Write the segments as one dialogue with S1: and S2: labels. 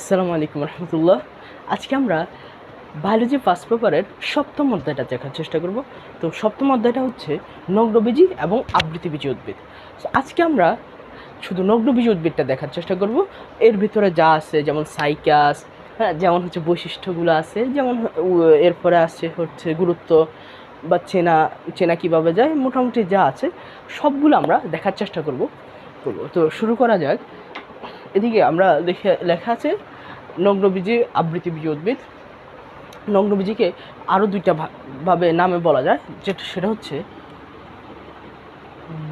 S1: আসসালামু আলাইকুম রহমতুল্লাহ। আজকে আমরা বায়োলজি ফার্স্ট পেপারের সপ্তম অধ্যায়টা দেখার চেষ্টা করব। তো সপ্তম অধ্যায়টা হচ্ছে নগ্নবীজি এবং আবৃতবীজি উদ্ভিদ। তো আজকে আমরা শুধু নগ্নবীজি উদ্ভিদটা দেখার চেষ্টা করব। এর ভিতরে যা আছে যেমন সাইকাস, হ্যাঁ, যেমন হচ্ছে বৈশিষ্ট্যগুলো আছে, যেমন এরপরে আছে হচ্ছে গুরুত্ব বা চেনা কীভাবে যায়, মোটামুটি যা আছে সবগুলো আমরা দেখার চেষ্টা করব। তো শুরু করা যাক। এদিকে আমরা লেখা আছে নগ্নবীজি আবৃতবীজি উদ্ভিদ। নগ্নবীজিকে আরও দুইটা ভাবে নামে বলা যায়, সেটা হচ্ছে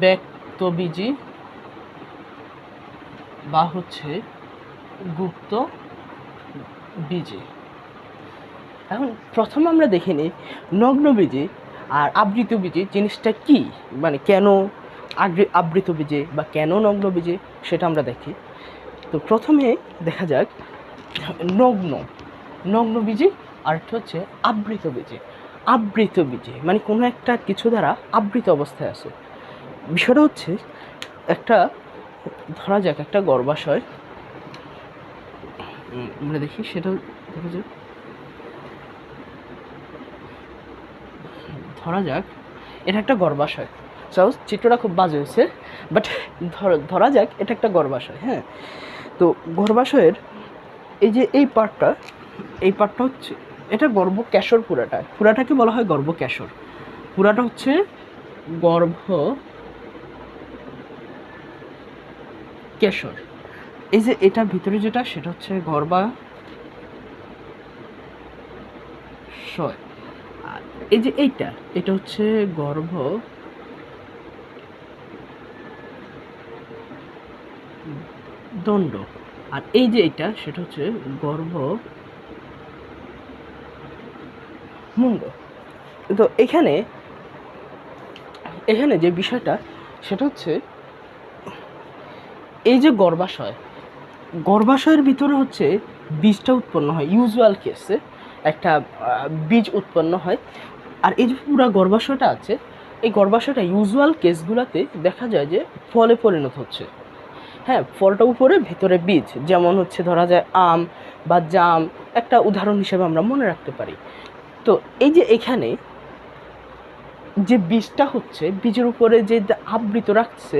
S1: ব্যক্তবীজি বা হচ্ছে গুপ্ত বীজি। এখন প্রথমে আমরা দেখে নিই নগ্নবীজি আর আবৃতবীজি জিনিসটা কি, মানে কেন আবৃতবীজি বা কেন নগ্নবীজি সেটা আমরা দেখি। তো প্রথমে দেখা যাক নগ্নবীজি আর একটা হচ্ছে আবৃতবীজি। আবৃতবীজি মানে কোনো একটা কিছু দ্বারা আবৃত অবস্থায় আছে। বিষয়টা হচ্ছে একটা, ধরা যাক একটা গর্ভাশয়, আমরা দেখি সেটা দেখা যাক। ধরা যাক এটা একটা গর্ভাশয়। সাপোজ চিত্রটা খুব বাজে হয়েছে, বাট ধরা যাক এটা একটা গর্ভাশয়। হ্যাঁ, তো গর্ভাশয়ের এই যে এই পার্টটা হচ্ছে এটা গর্ভকেশর। পুরাটাকে বলা হয় গর্ভকেশর। পুরাটা হচ্ছে গর্ভকেশর। এই যে এটার ভিতরে যেটা সেটা হচ্ছে গর্ভাশয়। আর এই যে এটা হচ্ছে গর্ভদণ্ড। আর এই যে সেটা হচ্ছে গর্ভমুণ্ড। তো এখানে যে বিষয়টা সেটা হচ্ছে এই যে গর্ভাশয়ের ভিতরে হচ্ছে বীজটা উৎপন্ন হয়। ইউজুয়াল কেসে একটা বীজ উৎপন্ন হয়। আর এই যে পুরো গর্ভাশয়টা আছে, এই গর্ভাশয়টা ইউজুয়াল কেসগুলোতে দেখা যায় যে ফলে পরিণত হচ্ছে। হ্যাঁ, ফলটা উপরে ভিতরে বীজ, যেমন হচ্ছে ধরা যায় আম বা জাম, একটা উদাহরণ হিসেবে আমরা মনে রাখতে পারি। তো এই যে এখানে যে বীজটা হচ্ছে, বীজের উপরে যে আবৃত রাখছে,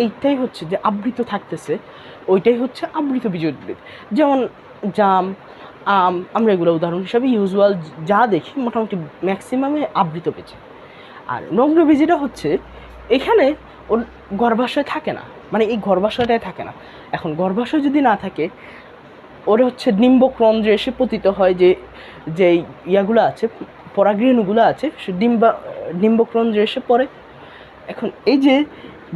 S1: এইটাই হচ্ছে যে আবৃত থাকতেছে, ওইটাই হচ্ছে আবৃত বীজ উদ্ভিদ। যেমন জাম, আম, আমরা এগুলো উদাহরণ হিসাবে ইউজুয়াল যা দেখি মোটামুটি ম্যাক্সিমামে আবৃত বীজ। আর নগ্নবীজিটা হচ্ছে এখানে ওর গর্ভাশয় থাকে না, মানে এই গর্ভাশয়টাই থাকে না। এখন গর্ভাশয় যদি না থাকে, ওর হচ্ছে ডিম্বক্রন্দ্রে এসে পতিত হয়, যে ইয়াগুলো আছে, পরাগরেণুগুলো আছে, সে ডিম্বক্রন্দ্রে এসে পড়ে। এখন এই যে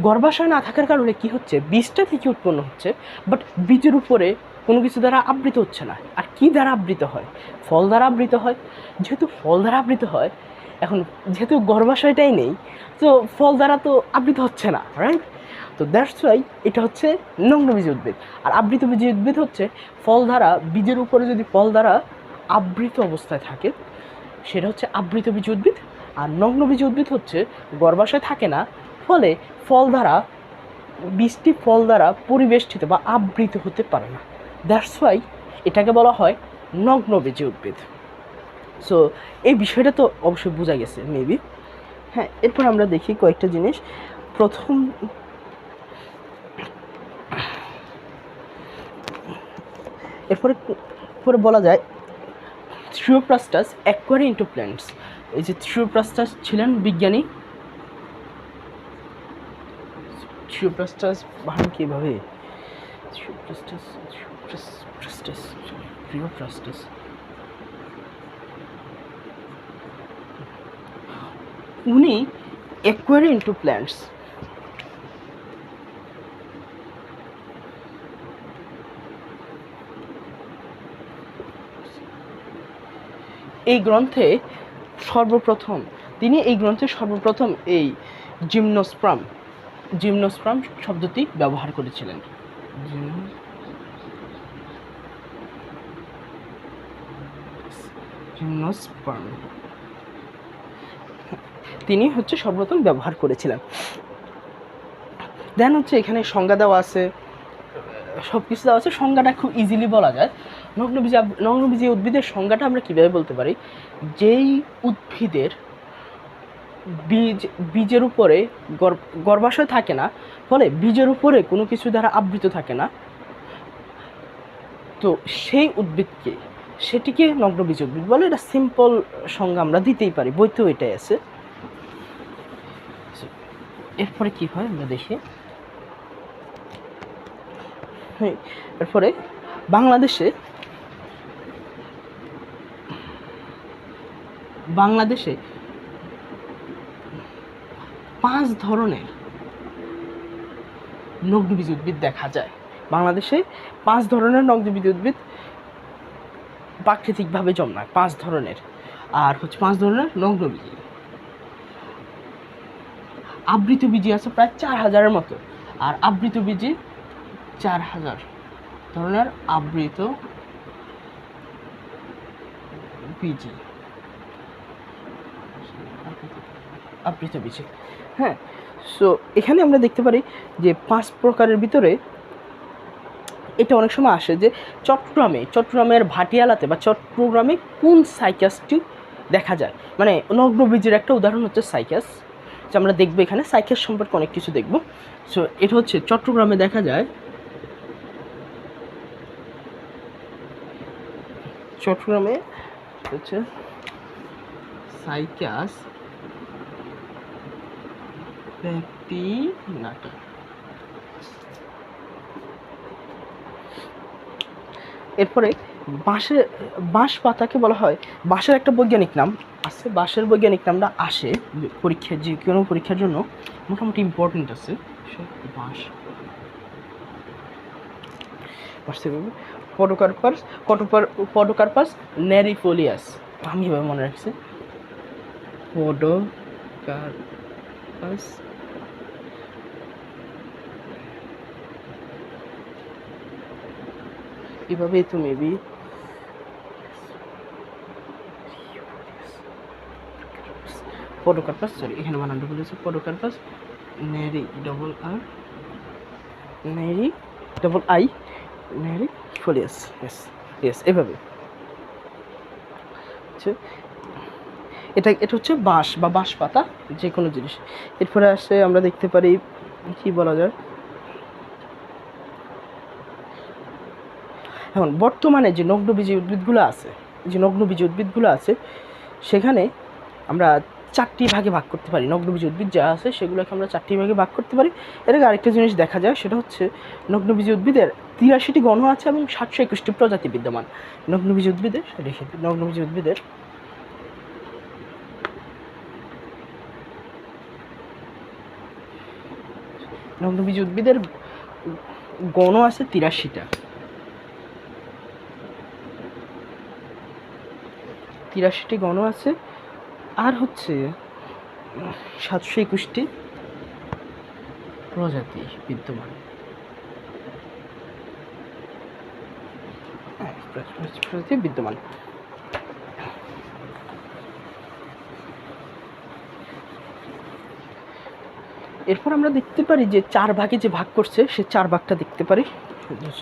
S1: গর্ভাশয় না থাকার কারণে কি হচ্ছে, বীজটা থেকে উৎপন্ন হচ্ছে, বাট বীজের উপরে কোনো কিছু দ্বারা আবৃত হচ্ছে না। আর কি দ্বারা আবৃত হয়? ফল দ্বারা আবৃত হয়। যেহেতু ফল দ্বারা আবৃত হয়, এখন যেহেতু গর্ভাশয়টাই নেই, তো ফল দ্বারা তো আবৃত হচ্ছে না, রাইট? তো দ্যাটস ওয়াই এটা হচ্ছে নগ্নবীজি উদ্ভিদ। আর আবৃতবীজি উদ্ভিদ হচ্ছে ফল দ্বারা, বীজের উপরে যদি ফল দ্বারা আবৃত অবস্থায় থাকে সেটা হচ্ছে আবৃতবীজি উদ্ভিদ। আর নগ্নবীজি উদ্ভিদ হচ্ছে গর্ভাশয় থাকে না, ফলে বীজটি ফল দ্বারা পরিবেষ্টিত বা আবৃত হতে পারে না। দ্যাটস ওয়াই এটাকে বলা হয় নগ্নবীজি উদ্ভিদ। সো এই বিষয়টা তো অবশ্যই বোঝা গেছে মেবি। হ্যাঁ, এরপর আমরা দেখি কয়েকটা জিনিস। এরপরে বলা যায় থিওপ্রাস্টাস অ্যাকোয়ারি ইন্টু প্ল্যান্টস। এই যে থিওপ্রাস্টাস ছিলেন বিজ্ঞানী। থিওপ্রাস্টাস বানান কীভাবে? থিওপ্রাস্টাস উনি অ্যাকোয়ারি ইন্টু প্ল্যান্টস। এই গ্রন্থে সর্বপ্রথম এই জিমনোস্পার্ম শব্দটি ব্যবহার করেছিলেন। জিমনোস্পার্ম তিনি হচ্ছে সর্বপ্রথম ব্যবহার করেছিলেন। দেন হচ্ছে এখানে সংজ্ঞা দেওয়া আছে সব কিছু দেওয়া আছে। সংজ্ঞাটা খুব ইজিলি বলা যায়। নগ্নবীজি উদ্ভিদের সংজ্ঞাটা আমরা কীভাবে বলতে পারি, যেই উদ্ভিদের বীজের উপরে গর্ভাশয় থাকে না, ফলে বীজের উপরে কোনো কিছু দ্বারা আবৃত থাকে না, তো সেই উদ্ভিদকে সেটিকে নগ্নবীজি উদ্ভিদ বলে। এটা সিম্পল সংজ্ঞা আমরা দিতেই পারি, বইতেও এটাই আছে। এরপরে কি হয় আমরা দেখি। এরপরে বাংলাদেশে 5 ধরনের নগ্নবীজি উদ্ভিদ দেখা যায়। বাংলাদেশে 5 ধরনের নগ্নবীজি উদ্ভিদ প্রাকৃতিকভাবে জন্মায়, 5 ধরনের। আর হচ্ছে 5 ধরনের নগ্নবীজি। আবৃত বীজি আছে প্রায় 4000-এর মতো। আর আবৃত বীজি 4000 ধরনের আবৃত বীজি, হ্যাঁ। সো এখানে আমরা দেখতে পারি যে 5 প্রকারের ভিতরে এটা অনেক সময় আসে যে চট্টগ্রামের ভাটিয়ালাতে বা চট্টগ্রামে কোন সাইকাসটি দেখা যায়। মানে নগ্নবীজির একটা উদাহরণ হচ্ছে সাইকাস, যে আমরা দেখবো এখানে সাইকাস সম্পর্কে অনেক কিছু দেখব। সো এটা হচ্ছে চট্টগ্রামে দেখা যায়, চট্টগ্রামে হচ্ছে সাইকাস প্যাটিনাটা। এরপরে বাঁশ পাতাকে বলা হয়, বাঁশের একটা বৈজ্ঞানিক নাম আছে, বাঁশের বৈজ্ঞানিক নামটা আসে পরীক্ষার, যে কোনো পরীক্ষার জন্য মোটামুটি ইম্পর্টেন্ট আছে। পডোকার্পাস নেরিফোলিয়াস, আমি এভাবে মনে রাখছি, পডোকার্পাস এভাবেই তো মেবি পডোকার্পাস, সরি এখানে বানানটা বলেছে, পডোকার্পাস নেরিফোলিয়াস, এভাবে। এটা হচ্ছে বাঁশ বা বাঁশ পাতা, যে কোনো জিনিস। এরপরে আসে আমরা দেখতে পারি কি বলা যায়, এখন বর্তমানে যে নগ্নবীজি উদ্ভিদগুলো আছে, সেখানে আমরা 4টি ভাগে ভাগ করতে পারি। নগ্নবীজি উদ্ভিদ যা আছে সেগুলোকে আমরা 4টি ভাগে ভাগ করতে পারি। এর আগে আরেকটা জিনিস দেখা যায়, সেটা হচ্ছে নগ্নবীজি উদ্ভিদের 83টি গণ আছে এবং 721টি প্রজাতি বিদ্যমান। নগ্নবীজি উদ্ভিদের গণ আছে 83টা। 83টি গণ আছে, আর হচ্ছে 721টি প্রজাতি বিদ্যমান। এরপর আমরা দেখতে পারি যে 4 ভাগে যে ভাগ করছে, সে 4 ভাগটা দেখতে পারি।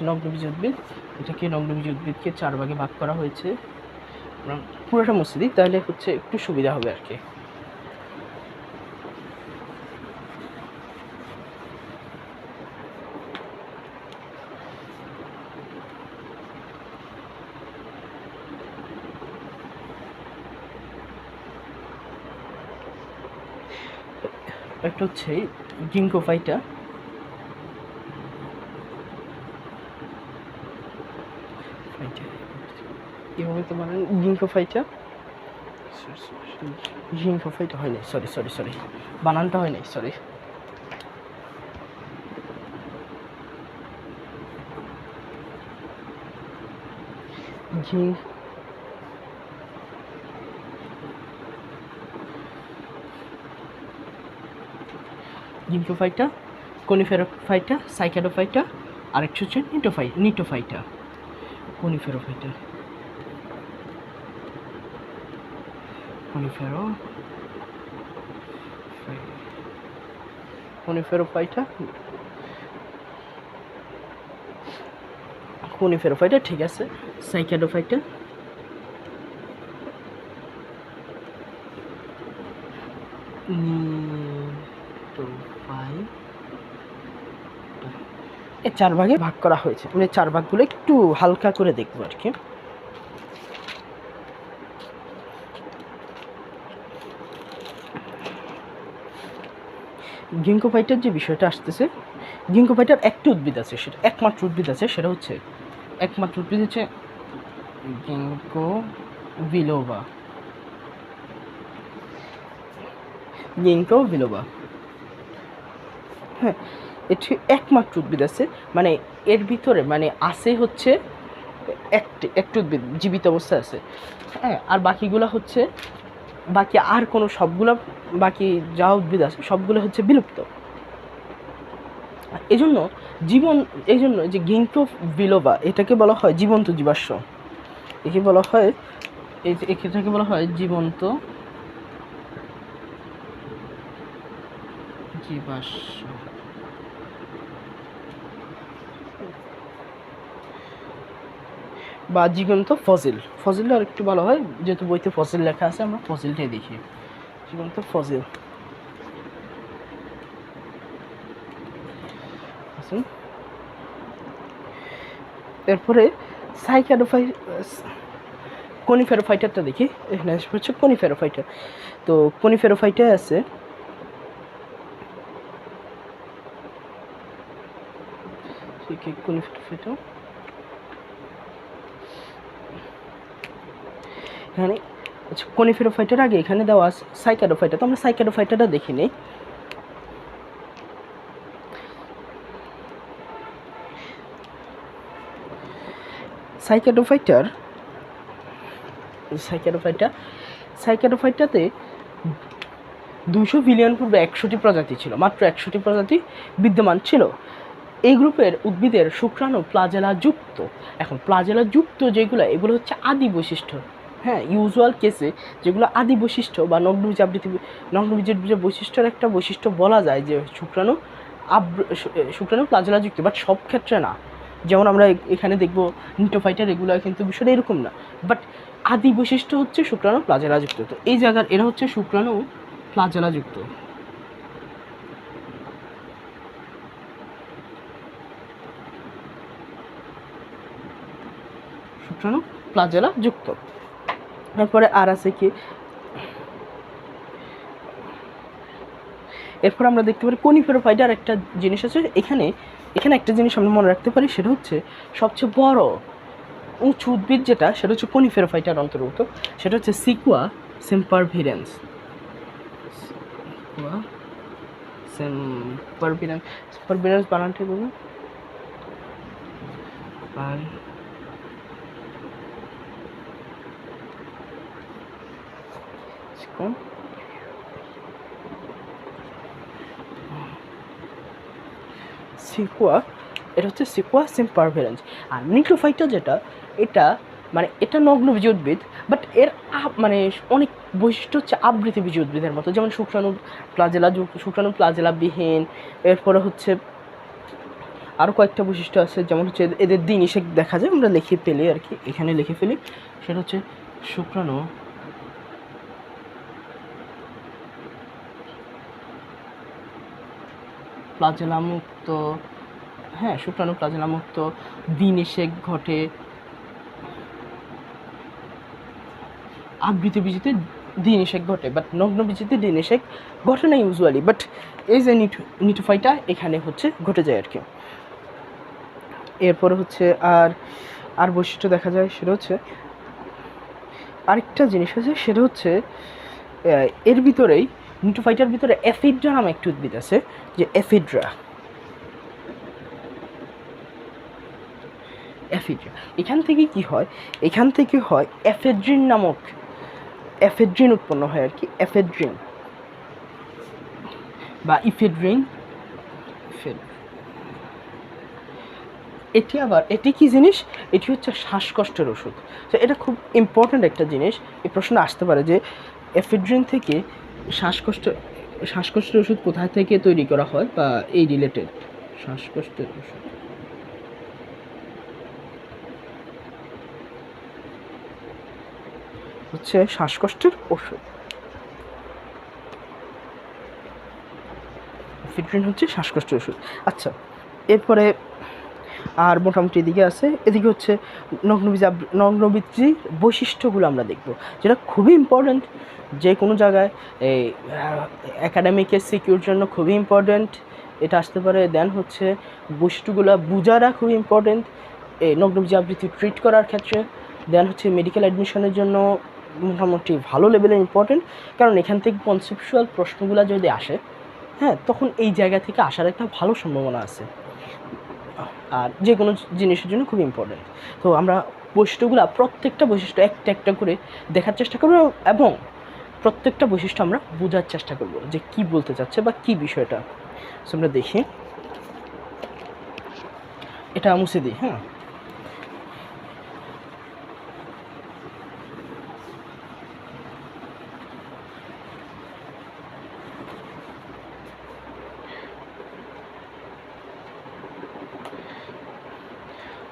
S1: নগ্নবীজি উদ্ভিদ, এটাকে নগ্নবীজি উদ্ভিদকে 4 ভাগে ভাগ করা হয়েছে। পুরোটা মুছে দিই, তাহলে হচ্ছে একটু সুবিধা হবে আর কি। একটা হচ্ছে জিঙ্কোফাইটা, এভাবে তো মানে জিঙ্কোফাইটা হয় নাই, সরি বানানটা হয় নাই, সরি। জিঙ্কোফাইটা, কোনিফেরোফাইটা, সাইকাডোফাইটা, আরেকটা হচ্ছে নিটোফাইটা, কোনিফেরোফাইটা, কোনিফেরোফাইটা, ঠিক আছে। সাইক্যাডোফাইটা, এই 4 ভাগে ভাগ করা হয়েছে। মানে 4 ভাগগুলো একটু হালকা করে দেখবো আর কি। গিঙ্কোফাইটার যে বিষয়টা আসতেছে, গিঙ্কোফাইটার একটা উদ্ভিদ আছে, সেটা একমাত্র উদ্ভিদ আছে, সেটা হচ্ছে একমাত্র উদ্ভিদ হচ্ছে গিঙ্কো বিলোবা। গিঙ্কো বিলোবা, হ্যাঁ, এটি একমাত্র উদ্ভিদ আছে, মানে এর ভিতরে মানে আছে হচ্ছে একটি উদ্ভিদ জীবিত অবস্থায় আছে, হ্যাঁ। আর বাকিগুলো হচ্ছে, বাকি আর কোনো সবগুলো বাকি যা উদ্ভিদ আছে সবগুলো হচ্ছে বিলুপ্ত। এজন্য এই জন্য যে গিঙ্কো বিলোবা এটাকে বলা হয় জীবন্ত জীবাশ্ম। একে বলা হয়, এটাকে বলা হয় জীবন্ত জীবাশ্ম বা জীবন্ত ফসিল। ফসিলটা আর একটু ভালো হয়, যেহেতু বইতে ফসিল লেখা আছে, আমরা ফসিলটাই দেখি, জীবন্ত ফসিল। এরপরে কোনিফেরোফাইটারটা দেখি। এখানে হচ্ছে কোনিফেরোফাইটার। তো কোনিফেরোফাইটা আছে কোনিফেরোফাইটা, এখানে কোনিফেরোফাইটার আগে এখানে দেওয়া আছে সাইক্যাডোফাইটা। তো আমরা সাইক্যাডোফাইটাটা দেখি নিই। সাইক্যাডোফাইটাতে 200 বিলিয়ন পূর্বে 100টি প্রজাতি ছিল, মাত্র 100টি প্রজাতি বিদ্যমান ছিল। এই গ্রুপের উদ্ভিদের শুক্রাণু প্লাজেলা যুক্ত। এখন প্লাজেলা যুক্ত যেগুলো, এগুলো হচ্ছে আদি বৈশিষ্ট্য, হ্যাঁ। ইউজুয়াল কেসে যেগুলো আদি বৈশিষ্ট্য বা নগ্নবীজের বৈশিষ্ট্যের একটা বৈশিষ্ট্য বলা যায় যে শুক্রাণু প্লাজেলা যুক্ত, বাট সব ক্ষেত্রে না। যেমন আমরা এখানে দেখবো নিটোফাইটার, এগুলো কিন্তু বিষয়টা এরকম না, বাট আদি বৈশিষ্ট্য হচ্ছে শুক্রাণু প্লাজেলা যুক্ত। তো এই জায়গার এরা হচ্ছে শুক্রাণু প্লাজেলা যুক্ত। শুক্রাণু প্লাজেলা যুক্ত। তারপরে আর আছে কি, এরপর আমরা দেখতে পারি কোনিফেরোফাইটার একটা জিনিস আছে। এখানে একটা জিনিস আমরা মনে রাখতে পারি, সেটা হচ্ছে সবচেয়ে বড় উঁচু উদ্ভিদ যেটা, সেটা হচ্ছে কোনিফেরোফাইটার অন্তর্ভুক্ত, সেটা হচ্ছে সিকুয়া সেম্পারভিরেন্স। সেম্পারভিরেন্স বানানটি বলুন। সিকুয়া, এটা হচ্ছে সিকুয়া সেম্পারভিরেন্স। আর নিটোফাইটা যেটা, এটা নগ্নবীজী উদ্ভিদ, বাট এর মানে অনেক বৈশিষ্ট্য হচ্ছে আবৃতবীজী উদ্ভিদের মতো, যেমন শুক্রাণু প্লাজেলা বিহীন। এরপরে হচ্ছে আরও কয়েকটা বৈশিষ্ট্য আছে, যেমন হচ্ছে এদের দ্বিনিষেক দেখা যায়, আমরা লিখে ফেলি আর কি, এখানে লিখে ফেলি। সেটা হচ্ছে শুক্রাণু প্লাজেলা মুক্ত, হ্যাঁ, শুক্রাণু প্লাজেলা মুক্ত, দ্বিনিষেক ঘটে। আবৃতবীজিতে দ্বিনিষেক ঘটে, বাট নগ্নবীজিতে দ্বিনিষেক ঘটে না ইউজুয়ালি, বাট এই যে নিটোফাইটা এখানে হচ্ছে ঘটে যায় আর কি। এরপরে হচ্ছে আর বৈশিষ্ট্য দেখা যায়, সেটা হচ্ছে আরেকটা জিনিস আছে, সেটা হচ্ছে এর ভিতরেই নিটোফাইটার ভিতরে এফিড্রা নামে একটি উদ্ভিদ আছে, যে এফিড্রা। এখান থেকে কি হয়, এখান থেকে হয় এফেড্রিন নামক, এফেড্রিন উৎপন্ন হয় আর কি, এফেড্রিন বা ইফেড্রিন। এটি কি জিনিস, এটি হচ্ছে শ্বাসকষ্টের ওষুধ। তো এটা খুব ইম্পর্ট্যান্ট একটা জিনিস, এই প্রশ্ন আসতে পারে যে এফেড্রিন থেকে শ্বাসকষ্টের ওষুধ কোথায় থেকে তৈরি করা হয়, বা এই রিলেটেড শ্বাসকষ্টের ওষুধ। হচ্ছে শ্বাসকষ্টের ওষুধ। এফিড্রিন হচ্ছে শ্বাসকষ্টের ওষুধ। আচ্ছা, এরপরে আর মোটামুটি এদিকে আছে, এদিকে হচ্ছে নগ্নবীজির বৈশিষ্ট্যগুলো আমরা দেখব, যেটা খুবই ইম্পর্ট্যান্ট যে কোনো জায়গায় এই অ্যাকাডেমিকের সিকিউর জন্য খুবই ইম্পর্ট্যান্ট এটা আসতে পারে। দেন হচ্ছে বৈশিষ্ট্যগুলো বোঝাটা খুবই ইম্পর্ট্যান্ট এই নগ্নবীজি আবৃত্তি ট্রিট করার ক্ষেত্রে। দেন হচ্ছে মেডিকেল অ্যাডমিশনের জন্য মোটামুটি ভালো লেভেলের ইম্পর্ট্যান্ট, কারণ এখান থেকে কনসেপচুয়াল প্রশ্নগুলো যদি আসে, হ্যাঁ, তখন এই জায়গা থেকে আসার একটা ভালো সম্ভাবনা আছে, আর যে কোনো জিনিসের জন্য খুব ইম্পর্ট্যান্ট। তো আমরা বৈশিষ্ট্যগুলো প্রত্যেকটা বৈশিষ্ট্য একটা একটা করে দেখার চেষ্টা করব এবং প্রত্যেকটা বৈশিষ্ট্য আমরা বোঝার চেষ্টা করব যে কি বলতে চাচ্ছে বা কি বিষয়টা। সো আমরা দেখি, এটা মুছে দিই। হ্যাঁ,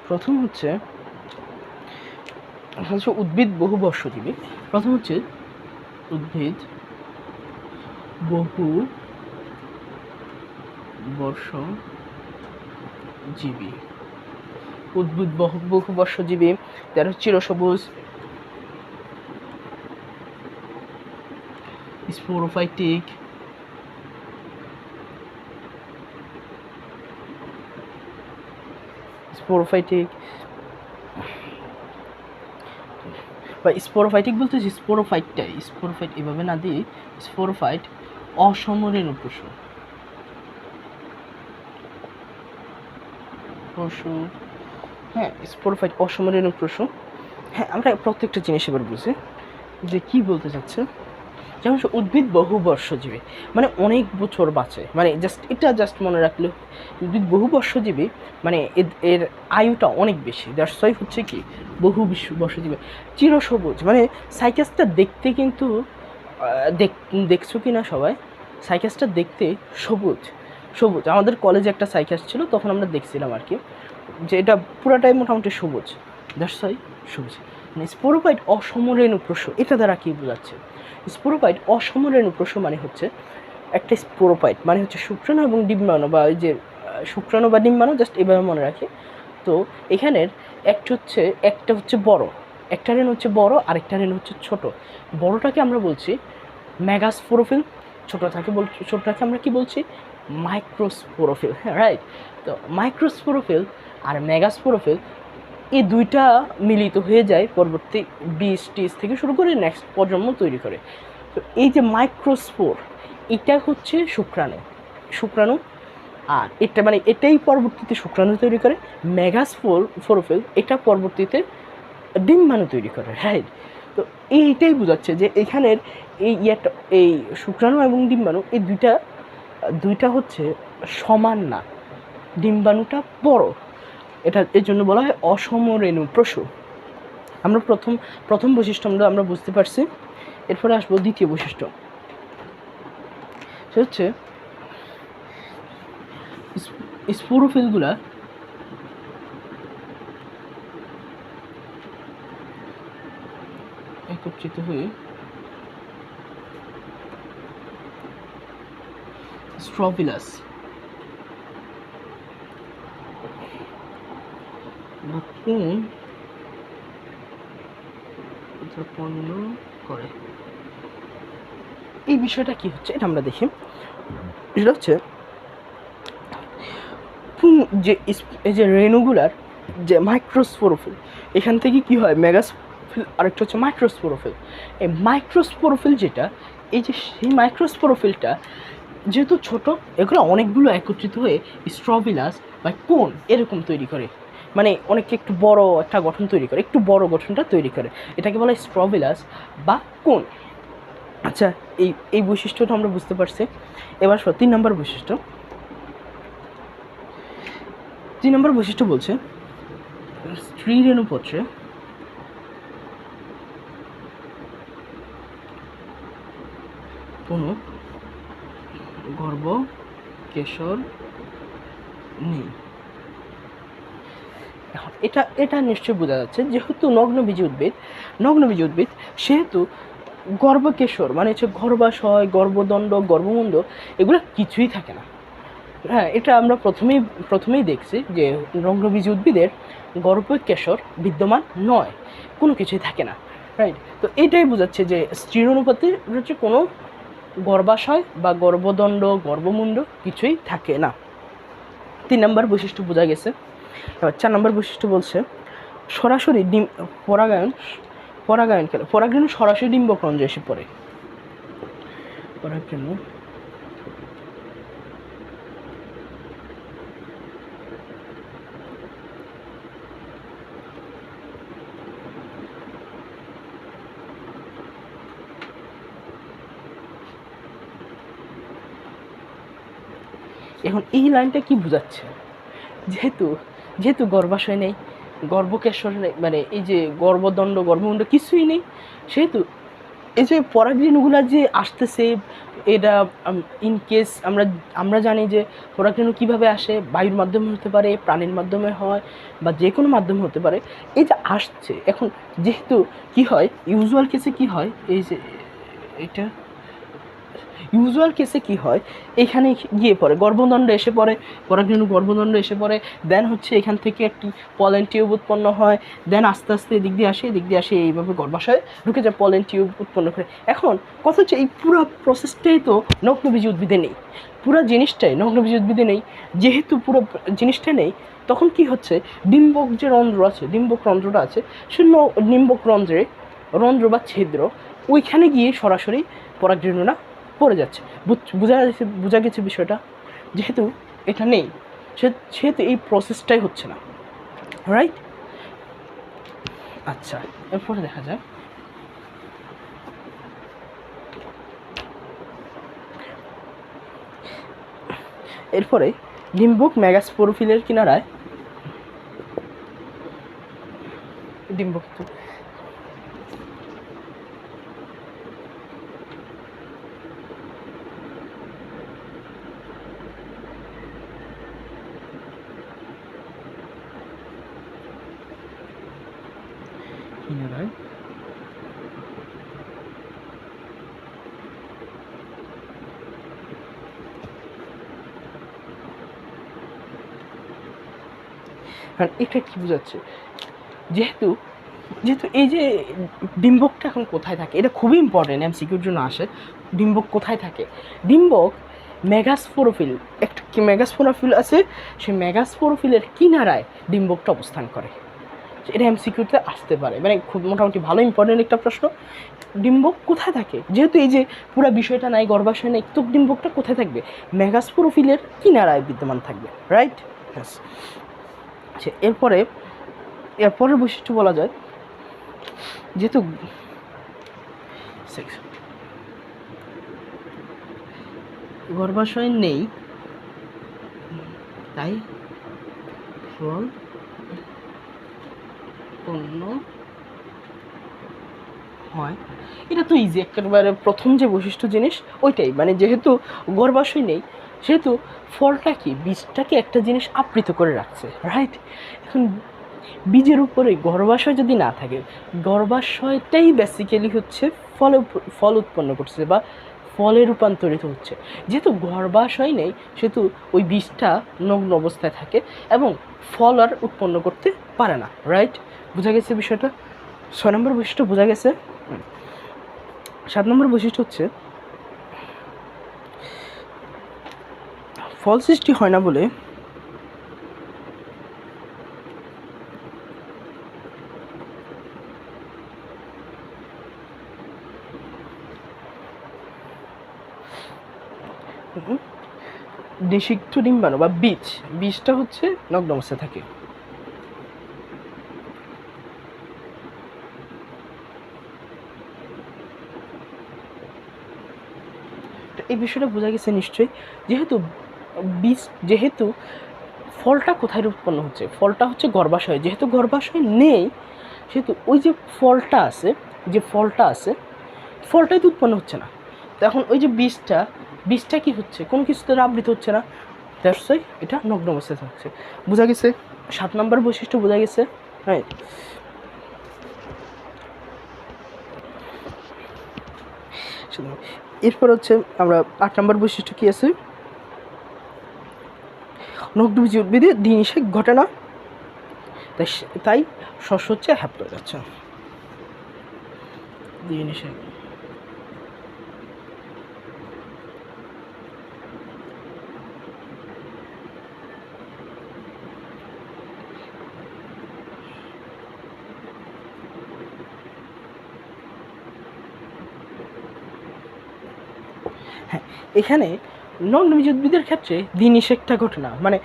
S1: প্রথম হচ্ছে উদ্ভিদ বহুবর্ষজীবী। প্রথম হচ্ছে উদ্ভিদ বহুবর্ষজীবী। উদ্ভিদ বহুবর্ষজীবী, তার চিরসবুজ, স্পোরোফাইটিক, বা স্পোরোফাইটিক বলতে স্পোরোফাইট এভাবে না দিয়ে স্পোরোফাইট অসমরেণু পশু। হ্যাঁ, স্পোরোফাইট অসমরেণু পশু। হ্যাঁ, আমরা প্রত্যেকটা জিনিস এবার বুঝি যে কি বলতে চাচ্ছে। যেমন উদ্ভিদ বহুবর্ষজীবী মানে অনেক বছর বাঁচে, মানে জাস্ট মনে রাখলে উদ্ভিদ বহুবর্ষজীবী মানে এর আয়ুটা অনেক বেশি। দ্যাটস ওয়াই হচ্ছে কি বর্ষজীবী। চিরসবুজ মানে সাইকাসটা দেখতে কিন্তু দেখছো কি না সবাই, সাইকাসটা দেখতে সবুজ। আমাদের কলেজে একটা সাইকাস ছিল, তখন আমরা দেখছিলাম আর কি, যে এটা পুরাটাই মোটামুটি সবুজ। দ্যাটস ওয়াই সবুজ। মানে স্পোরোফাইট অসমরেণু পশু, এটা দ্বারা কি বোঝাচ্ছে? স্পোরোফাইট অসমরেণু পশু মানে হচ্ছে একটা স্পোরোফাইট মানে হচ্ছে শুক্রাণু এবং ডিম্বাণু, বা ওই যে শুক্রাণু বা ডিম্বাণু, জাস্ট এভাবে মনে রাখি। তো এখানের একটা হচ্ছে বড়, একটা রেণু হচ্ছে বড়, আরেকটা রেণু হচ্ছে ছোট। বড়টাকে আমরা বলছি মেগাস্পোরোফিল, ছোটটাকে আমরা কি বলছি? মাইক্রোস্পোরোফিল। হ্যাঁ, রাইট। তো মাইক্রোস্পোরোফিল আর মেগাস্পোরোফিল এই দুইটা মিলিত হয়ে যায় পরবর্তী স্টেজ থেকে শুরু করে নেক্সট প্রজন্ম তৈরি করে। তো এই যে মাইক্রোস্পোর, এটা হচ্ছে শুক্রাণু, আর এটা মানে এটাই পরবর্তীতে শুক্রাণু তৈরি করে। মেগাস্পোরোফিল এটা পরবর্তীতে ডিম্বাণু তৈরি করে, রাইট। তো এইটাই বোঝাচ্ছে যে এখানের এই শুক্রাণু এবং ডিম্বাণু এই দুইটা হচ্ছে সমান না, ডিম্বাণুটা বড়। এর জন্য বলা হয় অসমরেণু পশু। আমরা প্রথম বৈশিষ্ট্য আমরা বুঝতে পারছি। এরপরে আসবো দ্বিতীয় বৈশিষ্ট্য, সে হচ্ছে স্পোরোফিলগুলা একত্রিত হয়ে স্ট্রোবিলাস উৎপন্ন করে। এই বিষয়টা কি হচ্ছে এটা আমরা দেখি। এটা হচ্ছে এই যে রেণুগুলার যে মাইক্রোস্পোরোফিল, এখান থেকে কি হয় মেগাস্পোরোফিল, আরেকটা হচ্ছে মাইক্রোস্পোরোফিল। এই মাইক্রোস্পোরোফিল যেটা, এই যে সেই মাইক্রোস্পোরোফিলটা যেহেতু ছোট, এগুলো অনেকগুলো একত্রিত হয়ে স্ট্রোবিলাস বা কোন এরকম তৈরি করে, মানে অনেক একটু বড় একটা গঠন তৈরি করে, একটু বড় গঠনটা তৈরি করে, এটাকে বলা হয় স্ট্রোবিলাস বা কোন। আচ্ছা, এই বৈশিষ্ট্যটা আমরা বুঝতে পারছি। এবার 3 নম্বর বৈশিষ্ট্য বলছে স্ত্রী রেণুপত্রে কোনো গর্ভকেশর নেই। এখন এটা এটা নিশ্চয়ই বোঝা যাচ্ছে, যেহেতু নগ্নবীজ উদ্ভিদ সেহেতু গর্ভকেশর মানে হচ্ছে গর্ভাশয়, গর্ভদণ্ড, গর্ভমুণ্ড এগুলো কিছুই থাকে না। হ্যাঁ, এটা আমরা প্রথমেই দেখছি যে নগ্নবীজ উদ্ভিদের গর্ভকেশর বিদ্যমান নয়, কোনো কিছুই থাকে না, রাইট। তো এটাই বোঝাচ্ছে যে স্ত্রীর অনুপাতে হচ্ছে কোনো গর্ভাশয় বা গর্ভদণ্ড, গর্ভমুণ্ড কিছুই থাকে না। 3 নম্বর বৈশিষ্ট্য বোঝা গেছে। এবার 4 নম্বর বৈশিষ্ট্য বলছে সরাসরি পরাগায়ন সরাসরি ডিম্বকরঞ্জে এসে পড়ে। পরাগরেণু এখন এই লাইনটা কি বোঝাচ্ছে, যেহেতু গর্ভাশয় নেই, গর্ভকেশর নেই, মানে এই যে গর্ভদণ্ড, গর্ভমুণ্ড কিছুই নেই, সেহেতু এই যে পরাগরেণুগুলা যে আসতেছে, এটা ইনকেস আমরা জানি যে পরাগরেণু কীভাবে আসে, বায়ুর মাধ্যমে হতে পারে, প্রাণীর মাধ্যমে হয়, বা যে কোনো মাধ্যমে হতে পারে। এই যে আসছে, এখন যেহেতু কি হয় ইউজুয়াল কেসে কি হয়, এই যে এটা ইউজুয়াল কেসে কি হয়, এখানে গিয়ে পড়ে গর্ভদণ্ড এসে পড়ে, পরাগরেণু গর্ভদণ্ড এসে পড়ে, দেন হচ্ছে এখান থেকে একটি পলেন টিউব উৎপন্ন হয়, দেন আস্তে আস্তে এদিক দিয়ে আসে এইভাবে গর্ভাশয়ে ঢুকে যায়, পলেন টিউব উৎপন্ন করে। এখন কথা হচ্ছে এই পুরো প্রসেসটাই তো নগ্নবীজ উদ্ভিদে নেই, পুরো জিনিসটাই নগ্নবীজ উদ্ভিদে নেই। যেহেতু পুরো জিনিসটা নেই, তখন কি হচ্ছে ডিম্বক যে রন্ধ্র আছে, ডিম্বক রন্ধ্রটা আছে, সে ডিম্বক রন্ধ্র বা ছিদ্র, ওইখানে গিয়ে সরাসরি পরাগরেণুরা পড়ে যাচ্ছে। বোঝা গেছে বিষয়টা। যেহেতু এটা নেই, সেহেতু এই প্রসেসটাই হচ্ছে না, রাইট। আচ্ছা, এরপরে দেখা যায় এরপরে ডিম্বক মেগাস্পোরোফিলের কিনারায় ডিম্বক কিনারায় এটা কি বোঝাচ্ছে, যেহেতু এই যে ডিম্বকটা এখন কোথায় থাকে, এটা খুবই ইম্পর্টেন্ট, এমসিকিউর জন্য আসে। ডিম্বক কোথায় থাকে? ডিম্বক মেগাস্পোরোফিল, একটা মেগাস্পোরোফিল আছে, সেই মেগাস্পোরোফিলের কিনারায় ডিম্বকটা অবস্থান করে। এটা এমসিকিউতে আসতে পারে, মানে খুব মোটামুটি ভালো ইম্পর্টেন্ট একটা প্রশ্ন। ডিম্বক কোথায় থাকে, যেহেতু এই যে পুরো বিষয়টা নাই, গর্ভাশয় নাই, তো ডিম্বকটা কোথায় থাকবে? মেগাস্পোরোফিলের কিনারায় বিদ্যমান থাকবে, রাইট। আচ্ছা, এরপরের বৈশিষ্ট্য বলা যায়, যেহেতু গর্ভাশয় নেই, তাই ফল উৎপন্ন হয়। এটা তো ইজি, একেবারে প্রথম যে বৈশিষ্ট্য জিনিস ওইটাই, মানে যেহেতু গর্ভাশয় নেই, সেহেতু ফলটা কি, বীজটাকে একটা জিনিস আবৃত করে রাখছে, রাইট। এখন বীজের উপরে গর্ভাশয় যদি না থাকে, গর্ভাশয়টাই বেসিক্যালি হচ্ছে ফল উৎপন্ন করছে বা ফলে রূপান্তরিত হচ্ছে। যেহেতু গর্ভাশয় নেই, সেহেতু ওই বীজটা নগ্ন অবস্থায় থাকে এবং ফল আর উৎপন্ন করতে পারে না, রাইট। বোঝা গেছে বিষয়টা? 6 নম্বর বৈশিষ্ট্য বোঝা গেছে। 7 নম্বর বৈশিষ্ট্য হচ্ছে ফল সৃষ্টি হয় না বলে নিষিক্ত ডিম্বাণু বা বীজটা হচ্ছে নগ্ন অবস্থায় থাকে। এই বিষয়টা বোঝা গেছে নিশ্চয়ই। যেহেতু ফলটা কোথায় উৎপন্ন হচ্ছে, ফলটা হচ্ছে গর্ভাশয়, যেহেতু গর্ভাশয় নেই, সেহেতু ওই যে ফলটা আছে, ফলটাই তো উৎপন্ন হচ্ছে না। তো এখন ওই যে বীজটা কি হচ্ছে, কোনো কিছুতে আবৃত হচ্ছে না, দ্যাটস ওয়াই এটা নগ্ন অবস্থায় থাকছে। বোঝা গেছে? 7 নম্বর বৈশিষ্ট্য বোঝা গেছে, হ্যাঁ। এরপর হচ্ছে আমরা 8 নম্বর বৈশিষ্ট্য কি আছে, নগ্নবীজ উদ্ভিদে দ্বিনিষেক ঘটে না, তাই শস্য হচ্ছে হ্যাপ্লয়েড। আচ্ছা, দ্বিনিষেক হ্যাঁ, এখানে নগ্নবীজ উদ্ভিদের ক্ষেত্রে দ্বিনিষেকটা ঘটে না, মানে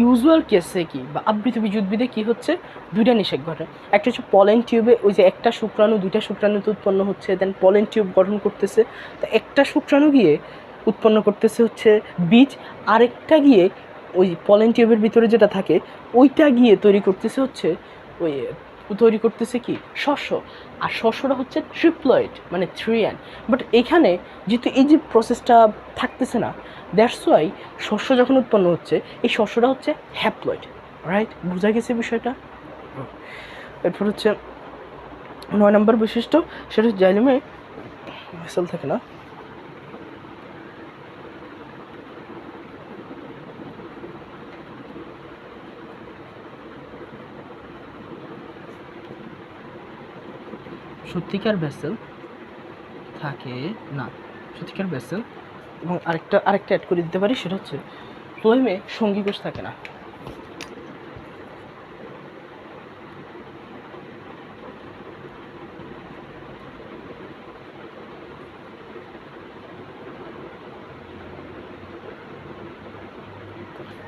S1: ইউজুয়াল কেসে কি বা আবৃতবীজ উদ্ভিদে কি হচ্ছে, দুইটা নিষেক ঘটে। একটা হচ্ছে পলেন টিউবে, ওই যে একটা শুক্রাণু দুইটা শুক্রাণুতে উৎপন্ন হচ্ছে, দেন পলেন টিউব গঠন করতেছে, তো একটা শুক্রাণু গিয়ে উৎপন্ন করতেছে হচ্ছে বীজ, আরেকটা গিয়ে ওই পলেন টিউবের ভিতরে যেটা থাকে ওইটা গিয়ে তৈরি করতেছে হচ্ছে ওই তৈরি করতেছে কি শস্য, আর শস্যটা হচ্ছে ট্রিপ্লয়েড মানে 3N। বাট এখানে যেহেতু এই যে প্রসেসটা থাকতেছে না, দ্যাটস ওয়াই শস্য যখন উৎপন্ন হচ্ছে এই শস্যটা হচ্ছে হ্যাপ্লয়েড, রাইট? বোঝা গেছে বিষয়টা? এরপর হচ্ছে 9 নম্বর বৈশিষ্ট্য, সেটা হচ্ছে জাইলেমে ভেসেল থাকে না। সত্যিকার ভেসেল থাকে না, সত্যিকার ভেসেল, এবং আরেকটা অ্যাড করে দিতে পারি, সেটা হচ্ছে ফ্লোয়েমে সঙ্গীকোষ থাকে না।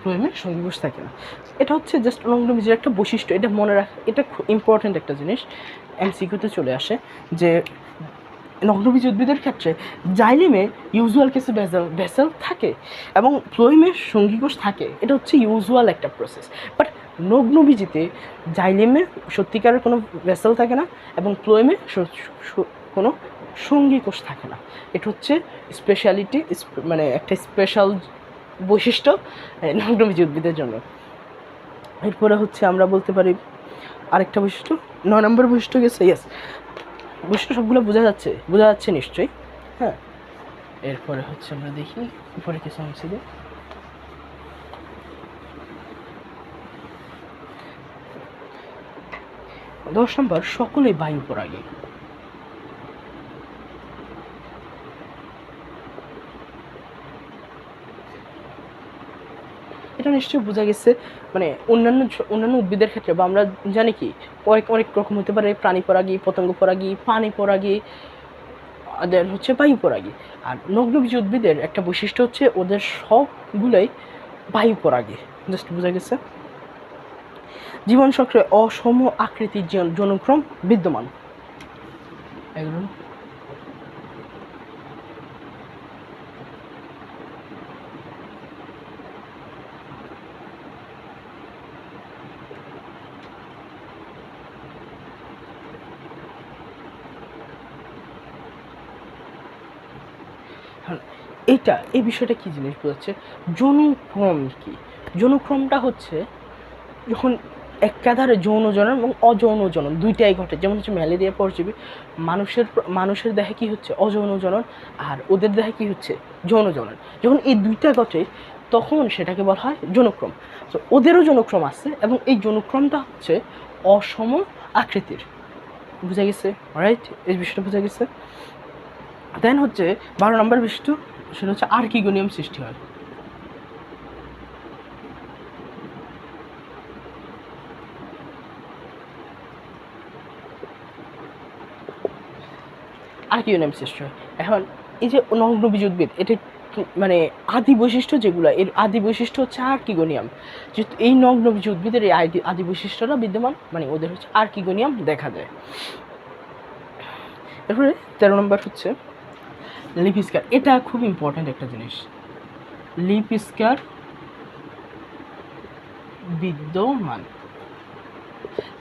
S1: ফ্লোয়েমে সঙ্গীকোষ থাকে না, এটা হচ্ছে জাস্ট নগ্নবীজের একটা বৈশিষ্ট্য, এটা মনে রাখা, এটা খুব ইম্পর্ট্যান্ট একটা জিনিস, এমসিকিউতে চলে আসে যে নগ্নবীজ উদ্ভিদের ক্ষেত্রে জাইলেমে ইউজুয়াল কেসে ভেসেল থাকে এবং ফ্লোয়েমে সঙ্গীকোষ থাকে, এটা হচ্ছে ইউজুয়াল একটা প্রসেস। বাট নগ্নবীজিতে জাইলেমে সত্যিকারের কোনো ভেসেল থাকে না এবং ফ্লোয়েমে কোনো সঙ্গীকোষ থাকে না, এটা হচ্ছে স্পেশালিটি, মানে একটা স্পেশাল বৈশিষ্ট্য নগ্নবীজ উদ্ভিদের জন্য। এরপরে হচ্ছে আমরা বলতে পারি আরেকটা বৈশিষ্ট্য, 9 নম্বর বৈশিষ্ট্য গেছে, ইয়েস, বৈশিষ্ট্য সবগুলো বোঝা যাচ্ছে নিশ্চয়ই, হ্যাঁ। এরপরে হচ্ছে আমরা দেখি উপরে কিছু অংশ দিয়ে 10 নম্বর, সকলে বায়ু পরাগী। এটা নিশ্চয়ই বোঝা গেছে, মানে অন্যান্য উদ্ভিদের ক্ষেত্রে বা আমরা জানি কি অনেক রকম হতে পারে, প্রাণী পরাগী, পতঙ্গ পরাগী, পানি পরাগী, ওদের হচ্ছে বায়ু পরাগী। আর নগ্নবীজ উদ্ভিদের একটা বৈশিষ্ট্য হচ্ছে ওদের সবগুলোই বায়ু পরাগী, জাস্ট বোঝা গেছে। জীবনচক্রে অসম আকৃতির জনক্রম বিদ্যমান, এগুলো এই বিষয়টা কি জিনিস বোঝাচ্ছে, যৌনক্রম কি, যৌনক্রমটা হচ্ছে যখন একাধারে যৌন জনন এবং অযৌন জনন দুইটাই ঘটে, যেমন হচ্ছে ম্যালেরিয়া পরজীবী মানুষের দেহে কি হচ্ছে অযৌন জনন, আর ওদের দেহে কি হচ্ছে যৌন জনন, যখন এই দুইটা ঘটে তখন সেটাকে বলা হয় যৌনক্রম। তো ওদেরও যৌনক্রম আছে এবং এই যৌনক্রমটা হচ্ছে অসম আকৃতির, বোঝা গেছে, রাইট? এই বিষয়টা বোঝা গেছে। দেন হচ্ছে 12 নম্বর বিষয়টা, সেটা হচ্ছে আর্কিগোনিয়াম সৃষ্টি হয়। আর্কিগোনিয়াম সৃষ্টি হয়। এখন এই যে নগ্নবীজ উদ্ভিদ, এটা মানে আদি বৈশিষ্ট্য যেগুলো, এর আদি বৈশিষ্ট্য হচ্ছে আর্কিগোনিয়াম, যেহেতু এই নগ্নবীজ উদ্ভিদের এই আদি বৈশিষ্ট্যটা বিদ্যমান, মানে ওদের হচ্ছে আর্কিগোনিয়াম দেখা যায়। এরপরে 13 নম্বর হচ্ছে লিপ স্কার, এটা খুব ইম্পর্ট্যান্ট একটা জিনিস, লিপ স্কার বিদ্যমান।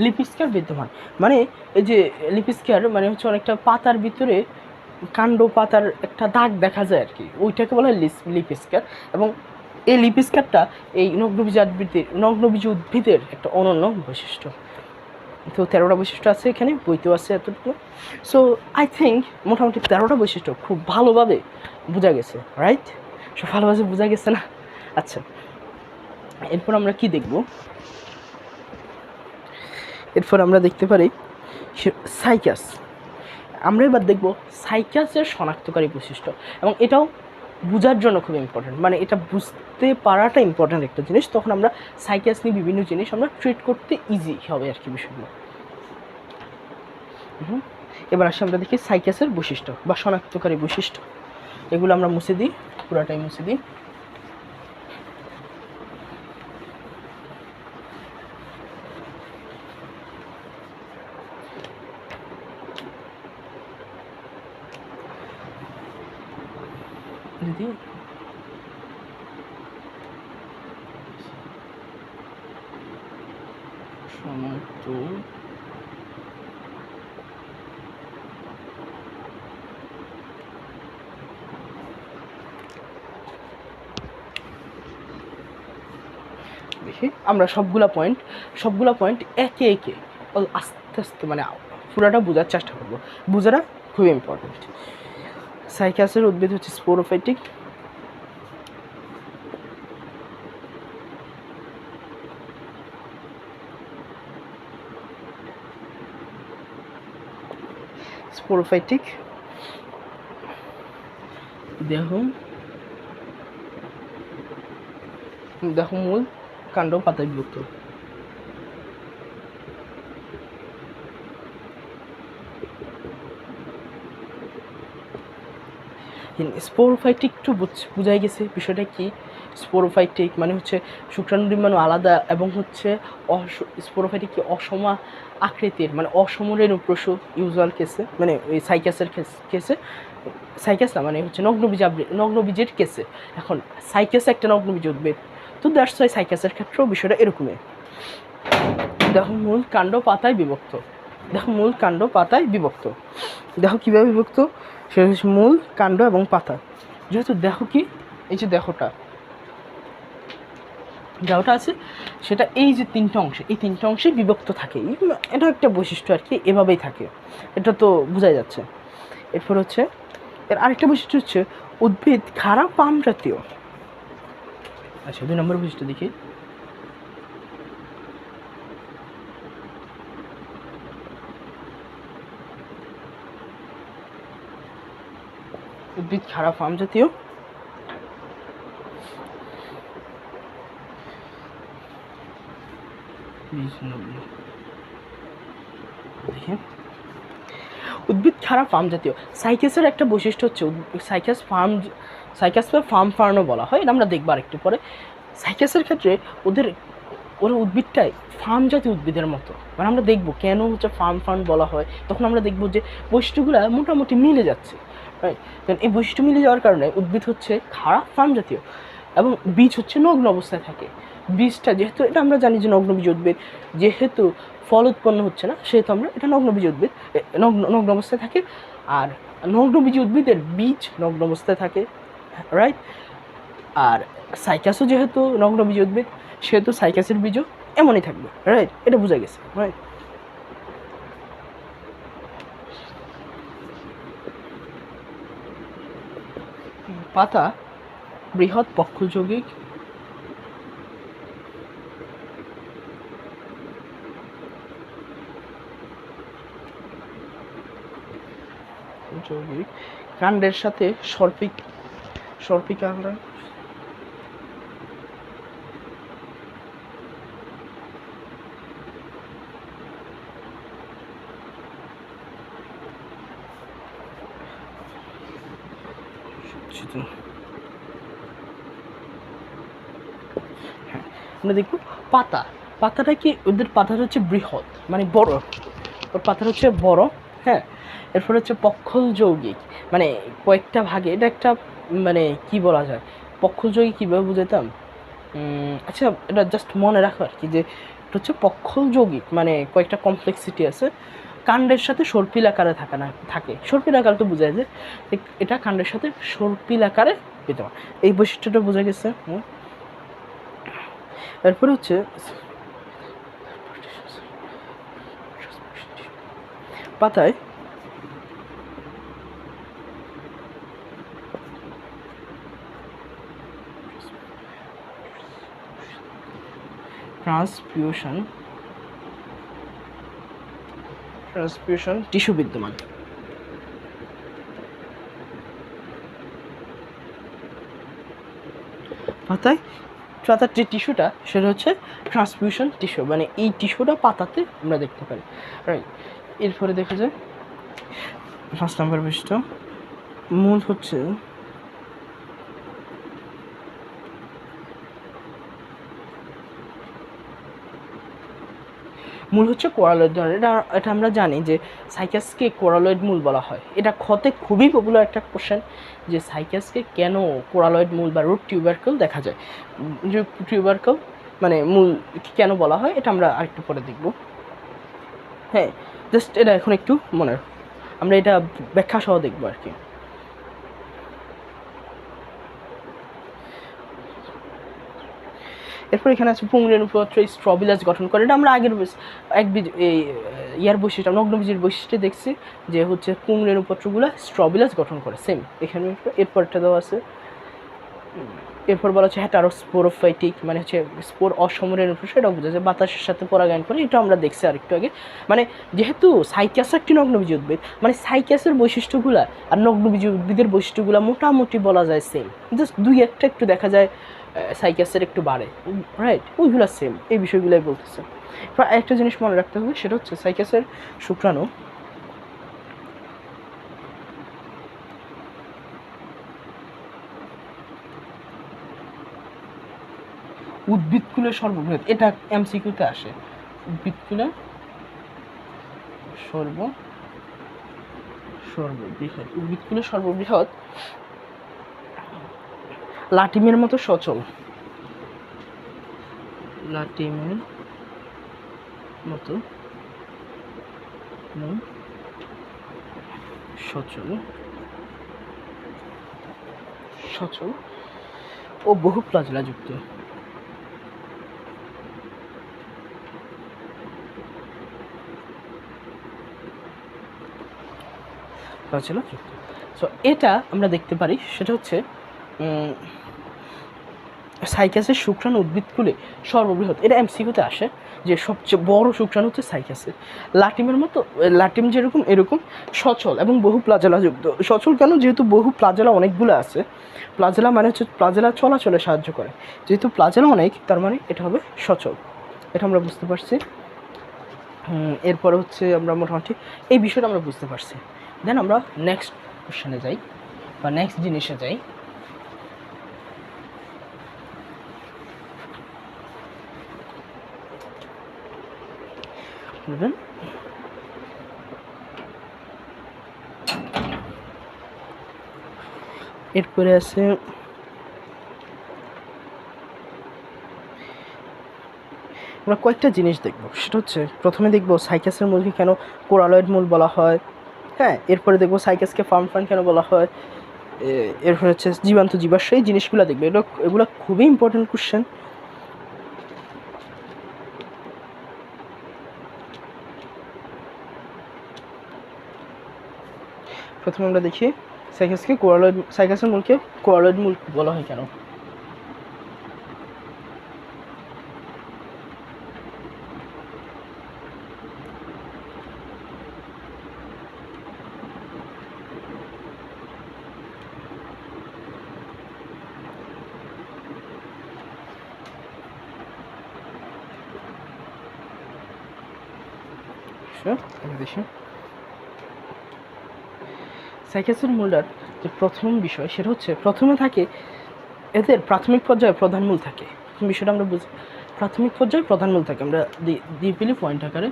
S1: লিপ স্কার বিদ্যমান মানে এই যে লিপ স্কার মানে হচ্ছে অনেকটা পাতার ভিতরে কাণ্ড পাতার একটা দাগ দেখা যায় আর কি, ওইটাকে বলা হয় লিপ স্কার। এবং এই লিপ স্কারটা এই নগ্নবীজ উদ্ভিদের একটা অনন্য বৈশিষ্ট্য। তো 13টা বৈশিষ্ট্য আছে এখানে, বইতেও আছে এতটুকু। সো আই থিঙ্ক মোটামুটি 13টা বৈশিষ্ট্য খুব ভালোভাবে বোঝা গেছে, রাইট? সব ভালোভাবে বোঝা গেছে না? আচ্ছা, এরপর আমরা কি দেখব? এরপর আমরা দেখতে পারি সাইকাস। আমরা এবার দেখব সাইকাসের শনাক্তকারী বৈশিষ্ট্য, এবং এটাও বোঝার জন্য খুব ইম্পর্ট্যান্ট, মানে এটা বুঝতে পারাটা ইম্পর্ট্যান্ট একটা জিনিস। তখন আমরা সাইকাস নিয়ে বিভিন্ন জিনিস আমরা ট্রিট করতে ইজি হবে আর কি বিষয়গুলো। এবার আসে আমরা দেখি সাইকাসের বৈশিষ্ট্য বা শনাক্তকারী বৈশিষ্ট্য। এগুলো আমরা মুছে দিই, পুরাটাই মুছে দিই। যদি শনাক্ত দেখি আমরা সবগুলা পয়েন্ট একে একে আস্তে আস্তে মানে পুরাটা বোঝার চেষ্টা করবো। বোঝাটা খুবই ইম্পর্টেন্ট। সাইকাসের উদ্ভিদ হচ্ছে স্পোরোফাইটিক। স্পোরোফাইটিক দেহ মূল, কাণ্ড, পাতায় বিভক্ত। স্পোরোফাইটিক একটু বোঝাই গেছে বিষয়টা কি। স্পোরোফাইটিক মানে হচ্ছে শুক্রাণু ডিম্বাণু আলাদা, এবং হচ্ছে স্পোরোফাইটিক কি অসম আকৃতির, মানে অসমরেণুপ্রসূ ইউজুয়াল কেসে, মানে ওই সাইকাসের কেসে। সাইকাস না মানে হচ্ছে নগ্নবীজের কেসে। এখন সাইকাস একটা নগ্নবীজ উদ্ভিদ, তো দ্যাটস ওয়াই সাইকাসের ক্ষেত্রেও বিষয়টা এরকমই। দেখো মূল, কাণ্ড, পাতায় বিভক্ত। দেখো কীভাবে বিভক্ত, সেটা হচ্ছে মূল, কাণ্ড এবং পাতা। যেহেতু দেখো কি এই যে দেহটা আছে, সেটা এই যে তিনটা অংশে বিভক্ত থাকে। এটা একটা বৈশিষ্ট্য আর কি, এভাবেই থাকে, এটা তো বোঝাই যাচ্ছে। এরপর হচ্ছে এর আরেকটা বৈশিষ্ট্য হচ্ছে উদ্ভিদ খাড়া পাম জাতীয়। আচ্ছা, 2 নম্বর বৈশিষ্ট্য দেখি। উদ্ভিদ খাড়া পাম জাতীয়। উদ্ভিদ খাড়া ফার্ম জাতীয়। সাইকাসের একটা বৈশিষ্ট্য হচ্ছে সাইকাস বা ফার্ম ফার্নও বলা হয়, এটা আমরা দেখব আরেকটু পরে। সাইকাসের ক্ষেত্রে ওরা উদ্ভিদটাই ফার্ম জাতীয় উদ্ভিদের মতো, মানে আমরা দেখব কেন হচ্ছে ফার্ন বলা হয়। তখন আমরা দেখব যে বৈশিষ্ট্যগুলো মোটামুটি মিলে যাচ্ছে, রাইট? কারণ এই বৈশিষ্ট্য মিলে যাওয়ার কারণে উদ্ভিদ হচ্ছে খাড়া ফার্ম জাতীয়, এবং বীজ হচ্ছে নগ্ন অবস্থায় থাকে। বীজটা যেহেতু, এটা আমরা জানি যে নগ্নবীজ উদ্ভিদ, যেহেতু ফল উৎপন্ন হচ্ছে না, সেহেতু আমরা এটা নগ্নবীজ উদ্ভিদ, নগ্ন অবস্থায় থাকে। আর নগ্নবীজ উদ্ভিদের বীজ নগ্ন অবস্থায় থাকে, রাইট? আর সাইকাসও যেহেতু নগ্নবীজ উদ্ভিদ, সেহেতু সাইকাসের বীজও এমনই থাকবে, রাইট? এটা বোঝা গেছে, রাইট? পাতা বৃহৎ পক্ষযৌগিক, কাণ্ডের সাথে সর্পিকাণ্ডা, আমরা দেখব পাতাটা কি, ওদের পাতাটা হচ্ছে বৃহৎ মানে বড়, ওর পাতাটা হচ্ছে বড়, হ্যাঁ। এরপর হচ্ছে পক্ষল যৌগিক, মানে কয়েকটা ভাগে, এটা একটা মানে কি বলা যায়, পক্ষল যৌগিক কীভাবে বুঝাতাম, আচ্ছা এটা জাস্ট মনে রাখো আর কি, যে এটা হচ্ছে পক্ষল যৌগিক, মানে কয়েকটা কমপ্লেক্সিটি আছে। কাণ্ডের সাথে সর্পিল আকারে থাকে। সর্পিল আকার তো বোঝায় যে এটা কাণ্ডের সাথে সর্পিল আকারে বিদ্যমান। এই বৈশিষ্ট্যটা বোঝা গেছে। এরপরে হচ্ছে পাতায় ট্রান্সপিউশন টিস্যু বিদ্যমান। পাতার যে টিস্যুটা সেটা হচ্ছে ট্রান্সপিউশন টিস্যু, মানে এই টিস্যুটা পাতাতে আমরা দেখতে পারি, রাইট। এরপরে দেখা যায় 5 নম্বর বিষয়টা মূল হচ্ছে কোরালয়েড ধরনের। এটা আমরা জানি যে সাইকাসকে কোরালয়েড মূল বলা হয়। এটা ক্ষতে খুবই পপুলার একটা কোশ্চেন যে সাইকাসকে কেন কোরালয়েড মূল বা রুট টিউবারকেল দেখা যায়, যে টিউবারকেল মানে মূল কেন বলা হয়, এটা আমরা আরেকটু পরে দেখব। হ্যাঁ, জাস্ট এটা এখন একটু মনে আমরা এটা ব্যাখ্যা সহ দেখবো আর কি। এরপর এখানে আছে পুংরেণুপত্র স্ট্রবিলাস গঠন করে। এটা আমরা আগের ইয়ার বৈশিষ্ট্য নগ্নবীজের বৈশিষ্ট্যে দেখছি যে হচ্ছে পুংরেণুপত্রগুলো স্ট্রবিলাস গঠন করে, সেম এখানে। এরপরটা দেওয়া আছে, এরপর বলা হচ্ছে হেটারোস্পোরোফাইটিক, মানে হচ্ছে স্পোর অসমরেণুপত্র, সেটাও বোঝা যায় বাতাসের সাথে পরাগায়ন করে। এটা আমরা দেখছি আরেকটু আগে। মানে যেহেতু সাইকাস একটি নগ্নবীজী উদ্ভিদ, মানে সাইকাসের বৈশিষ্ট্যগুলা আর নগ্নবীজী উদ্ভিদের বৈশিষ্ট্যগুলো মোটামুটি বলা যায় সেম, জাস্ট দুই একটা একটু দেখা যায় সাইকাসের একটু বাড়ে, রাইট, ওইগুলো সেম, এই বিষয়গুলোই বলতেছে। একটা জিনিস মনে রাখতে হবে, সেটা হচ্ছে সাইকাসের শুক্রাণু উদ্ভিদকুলের সর্ববৃহৎ। এটা এমসিকিউতে আসে, উদ্ভিদকুলের সর্ববৃহৎ লাটিমের মতো সচল, সচল ও বহু প্লাজেলা যুক্ত। সো এটা আমরা দেখতে পারি, সেটা হচ্ছে সাইকাসের শুক্রাণু উদ্ভিদকুলে সর্ববৃহৎ। এটা এমসিকিউতে আসে যে সবচেয়ে বড় শুক্রাণু হচ্ছে সাইকাসের, লাটিমের মতো, লাটিম যেরকম এরকম সচল এবং বহু প্লাজেলা যুক্ত। সচল কেন? যেহেতু বহু প্লাজেলা অনেকগুলো আছে। প্লাজেলা মানে হচ্ছে প্লাজেলা চলাচলে সাহায্য করে, যেহেতু প্লাজেলা অনেক তার মানে এটা হবে সচল, এটা আমরা বুঝতে পারছি। এরপরে হচ্ছে আমরা মোটামুটি এই বিষয়টা আমরা বুঝতে পারছি। দেন আমরা নেক্সট কোশ্চেনে যাই বা নেক্সট জিনিসে যাই। বুঝলেন? এরপরে আছে আমরা কয়েকটা জিনিস দেখব, সেটা হচ্ছে প্রথমে দেখব সাইকাসের মূলকে কেন কোরালয়েড মূল বলা হয়, হ্যাঁ। এরপরে দেখব সাইকাসকে ফার্ন কেন বলা হয়। এরপরে হচ্ছে জীবান্ত জীবাশ্ম, এই জিনিসগুলো দেখবে। এগুলো খুবই ইম্পর্টেন্ট কোশ্চেন। প্রথমে আমরা দেখি সাইকাসের মূলকে কোরালয়েড মূল বলা হয় কেন। সাইকাসের মূলটার যে প্রথম বিষয়, সেটা হচ্ছে প্রথমে থাকে এদের প্রাথমিক পর্যায়ে প্রধান মূল থাকে। বিষয়টা আমরা বুঝি, প্রাথমিক পর্যায়ে প্রধান মূল থাকে, আমরা দিয়ে পেলি পয়েন্ট আকারে।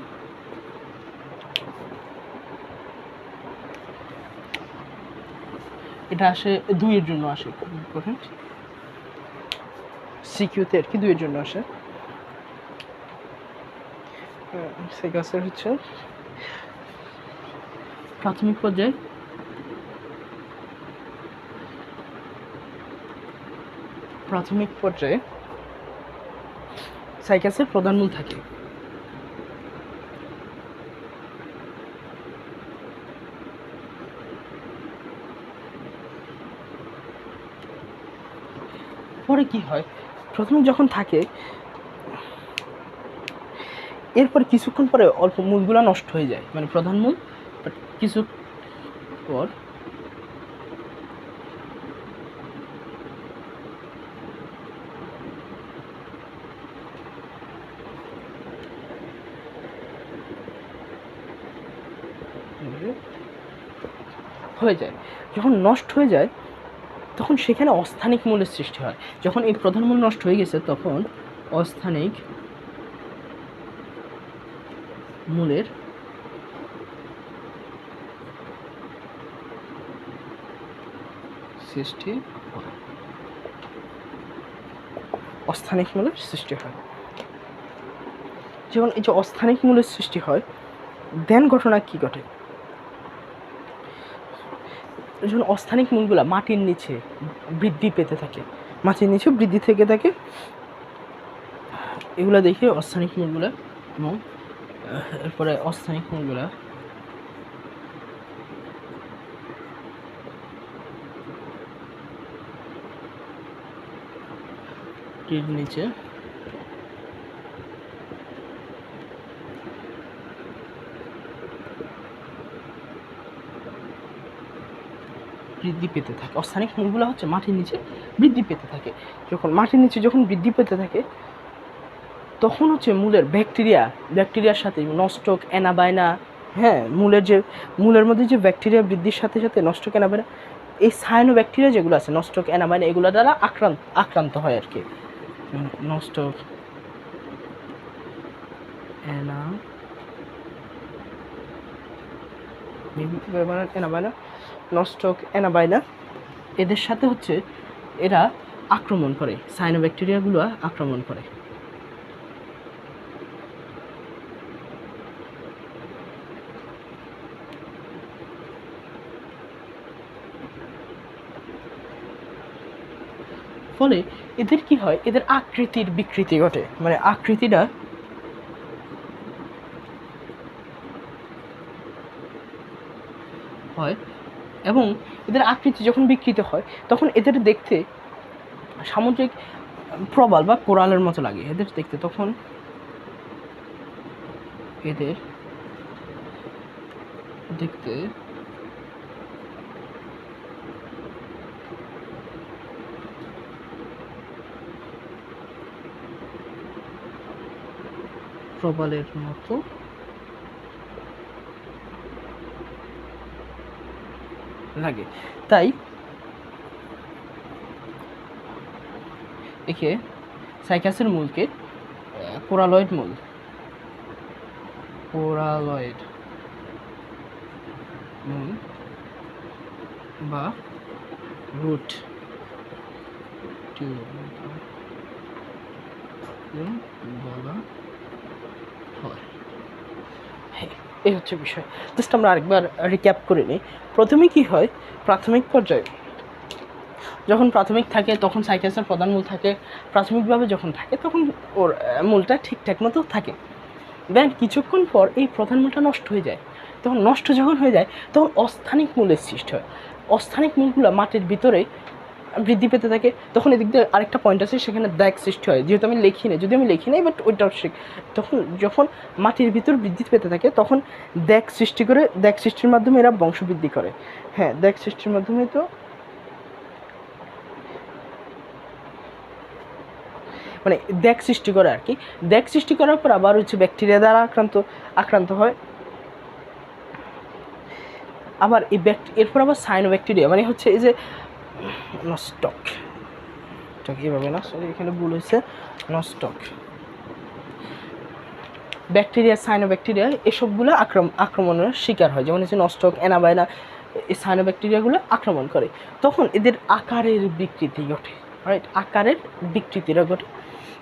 S1: এটা আসে 2-এর জন্য আসে, খুব ইম্পর্টেন্ট, সিকিউতে আর কি 2-এর জন্য আসে। সাইকাসের হচ্ছে প্রাথমিক পর্যায়ে সাইকাসের প্রধান মূল থাকে। পরে কি হয়, প্রথমে যখন থাকে এরপর কিছুক্ষণ পরে অল্প মূলগুলো নষ্ট হয়ে যায়, মানে প্রধান মূল কিছু পর হয়ে যায়। যখন নষ্ট হয়ে যায় তখন সেখানে অস্থানিক মূলের সৃষ্টি হয়। যখন এই প্রধান মূল নষ্ট হয়ে গেছে তখন অস্থানিক মূলের সৃষ্টি হয়। অস্থানিক মূলের সৃষ্টি হয়। যখন এই যে অস্থানিক মূলের সৃষ্টি হয় দেন ঘটনা কি ঘটে, যখন অস্থানিক মূলগুলা মাটির নিচে বৃদ্ধি পেতে থাকে, মাটির নিচে বৃদ্ধি থেকে থাকে, এগুলো দেখে অস্থানিক মূলগুলা, এবং এরপরে অস্থানিক মূলগুলা নিচে বৃদ্ধি পেতে থাকে। অস্থানিক মূলগুলো হচ্ছে মাটির নিচে বৃদ্ধি পেতে থাকে। যখন মাটির নিচে যখন বৃদ্ধি পেতে থাকে তখন হচ্ছে মূলের ব্যাকটেরিয়ার সাথে নস্টক, অ্যানাবায়না, হ্যাঁ মূলের মধ্যে যে ব্যাকটেরিয়া বৃদ্ধির সাথে সাথে নস্টক, অ্যানাবায়না, এই সায়ানো ব্যাকটেরিয়া যেগুলো আছে নস্টক, অ্যানাবায়না, এগুলো দ্বারা আক্রান্ত হয় আর কি। নস্টক, নস্টক, অ্যানাবায়না, এদের সাথে হচ্ছে এরা আক্রমণ করে, সায়ানো ব্যাকটেরিয়াগুলো আক্রমণ করে। ফলে এদের কি হয়, এদের আকৃতির বিকৃতি ঘটে, মানে আকৃতিটা হয়, এবং এদের আকৃতি যখন বিকৃত হয় তখন এদের দেখতে সামুদ্রিক প্রবাল বা কোরালের মতো লাগে এদের দেখতে। তখন এদের দেখতে প্রবালের মতো লাগে। তাই একে সাইকাসের মূলকে কোরালয়েড মূল বা রুট বলা হয়। এই হচ্ছে বিষয়। জাস্ট আমরা আরেকবার রিক্যাপ করে নিই। প্রথমে কি হয়, প্রাথমিক পর্যায়ে যখন প্রাথমিক থাকে তখন সাইকাসের প্রধান মূল থাকে, প্রাথমিকভাবে যখন থাকে তখন ওর মূলটা ঠিকঠাক মতো থাকে। দেন কিছুক্ষণ পর এই প্রধান মূলটা নষ্ট হয়ে যায়। তখন নষ্ট যখন হয়ে যায় তখন অস্থানিক মূলের সৃষ্টি হয়। অস্থানিক মূলগুলো মাটির ভিতরে বৃদ্ধি পেতে থাকে। তখন এদিক দিয়ে আরেকটা পয়েন্ট আছে, সেখানে দাগ সৃষ্টি হয়, যেহেতু আমি লিখি নাই বাট ওইটাও তখন যখন মাটির ভিতর বৃদ্ধি পেতে থাকে তখন দাগ সৃষ্টি করে, দাগ সৃষ্টির মাধ্যমে এরা বংশবৃদ্ধি করে। হ্যাঁ, দাগ সৃষ্টির মাধ্যমে, তো মানে দাগ সৃষ্টি করে আর কি। দাগ সৃষ্টি করার পর আবার হচ্ছে ব্যাকটেরিয়া দ্বারা আক্রান্ত হয়। আবার এই এরপর আবার সায়ানো ব্যাকটেরিয়া, মানে হচ্ছে এই যে নস্টক, এইভাবে না, সরি এখানে ভুল হয়েছে, নস্টক ব্যাকটেরিয়া, সায়ানো ব্যাকটেরিয়া, এসবগুলো আক্রমণের শিকার হয়। যেমন হচ্ছে নস্টক, অ্যানাবায়না, এই সায়ানো ব্যাকটেরিয়াগুলো আক্রমণ করে। তখন এদের আকারের বিকৃতি ঘটে, রাইট, আকারের বিকৃতিটা ঘটে।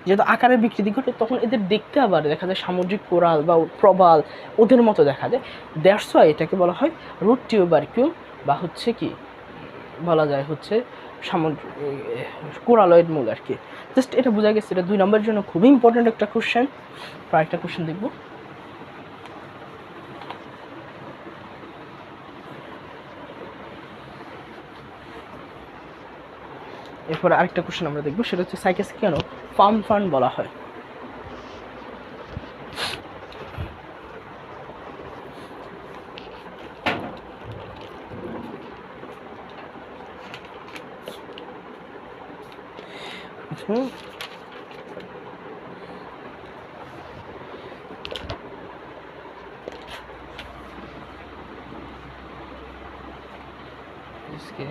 S1: যেহেতু আকারের বিকৃতি ঘটে তখন এদের দেখতে আবার দেখা যায় সামুদ্রিক কোরাল বা প্রবাল ওদের মতো দেখা যায়। দ্যাটস ওয়াই এটাকে বলা হয় রুট টিউবারকিউল, বা হচ্ছে কি বলা যায় হচ্ছে কোরালয়েড মূল আর কি। জাস্ট এটা বোঝা গেছে, এটা 2 নম্বরের জন্য খুবই ইম্পর্ট্যান্ট একটা কোশ্চেন। আরেকটা কোশ্চেন দেখব। এরপরে আরেকটা কোশ্চেন আমরা দেখব, সেটা হচ্ছে সাইকাসকে কেন ফার্ম ফান্ড বলা হয়। इसके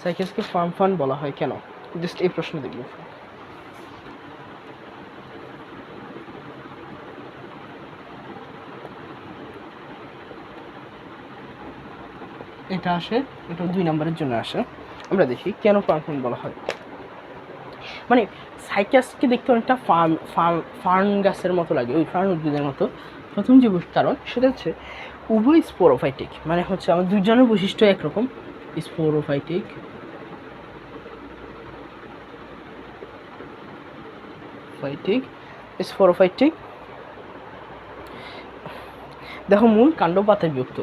S1: সাইকাসকে ফার্ম ফান্ড বলা হয় কেন, জাস্ট এই প্রশ্ন দেখব। এটা আসে, এটা 2 নম্বরের জন্য আসে। আমরা দেখি কেন ফার্ম ফান্ড বলা হয়। মানে সাইকাসকে দেখতে অনেকটা ফার্ন গাছের মতো লাগে, ওই ফার্ন উদ্ভিদের মতো। প্রথম যে কারণ সেটা হচ্ছে উভয় স্পোরোফাইটিক, মানে হচ্ছে আমার দুজনের বৈশিষ্ট্য একরকম, স্পোরোফাইটিক স্পোরোফাইটিক। দেখো মূল কাণ্ড পাতায় বিভক্ত।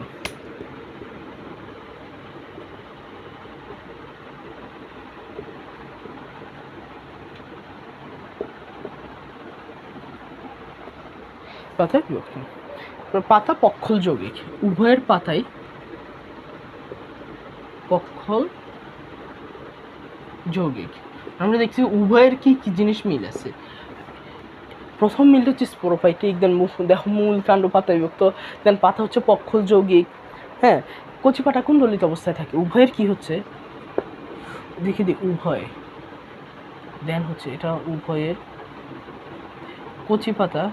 S1: পাতায় বিভক্ত, পাতা পক্ষল যৌগিক, উভয়ের পাতায় পক্ষল যৌগিক। আমরা দেখছি উভয়ের কি কি জিনিস মিল আছে। প্রথম মিলটা হচ্ছে স্পোরোফাইটিক, দেন দেখো মূল কাণ্ড পাতা বিভক্ত, দেন পাতা হচ্ছে পক্ষল যৌগিক। হ্যাঁ, কচি পাতা কুণ্ডলিত অবস্থায় থাকে। উভয়ের কি হচ্ছে দেখি উভয়, দেন হচ্ছে এটা উভয়ের কচি পাতা,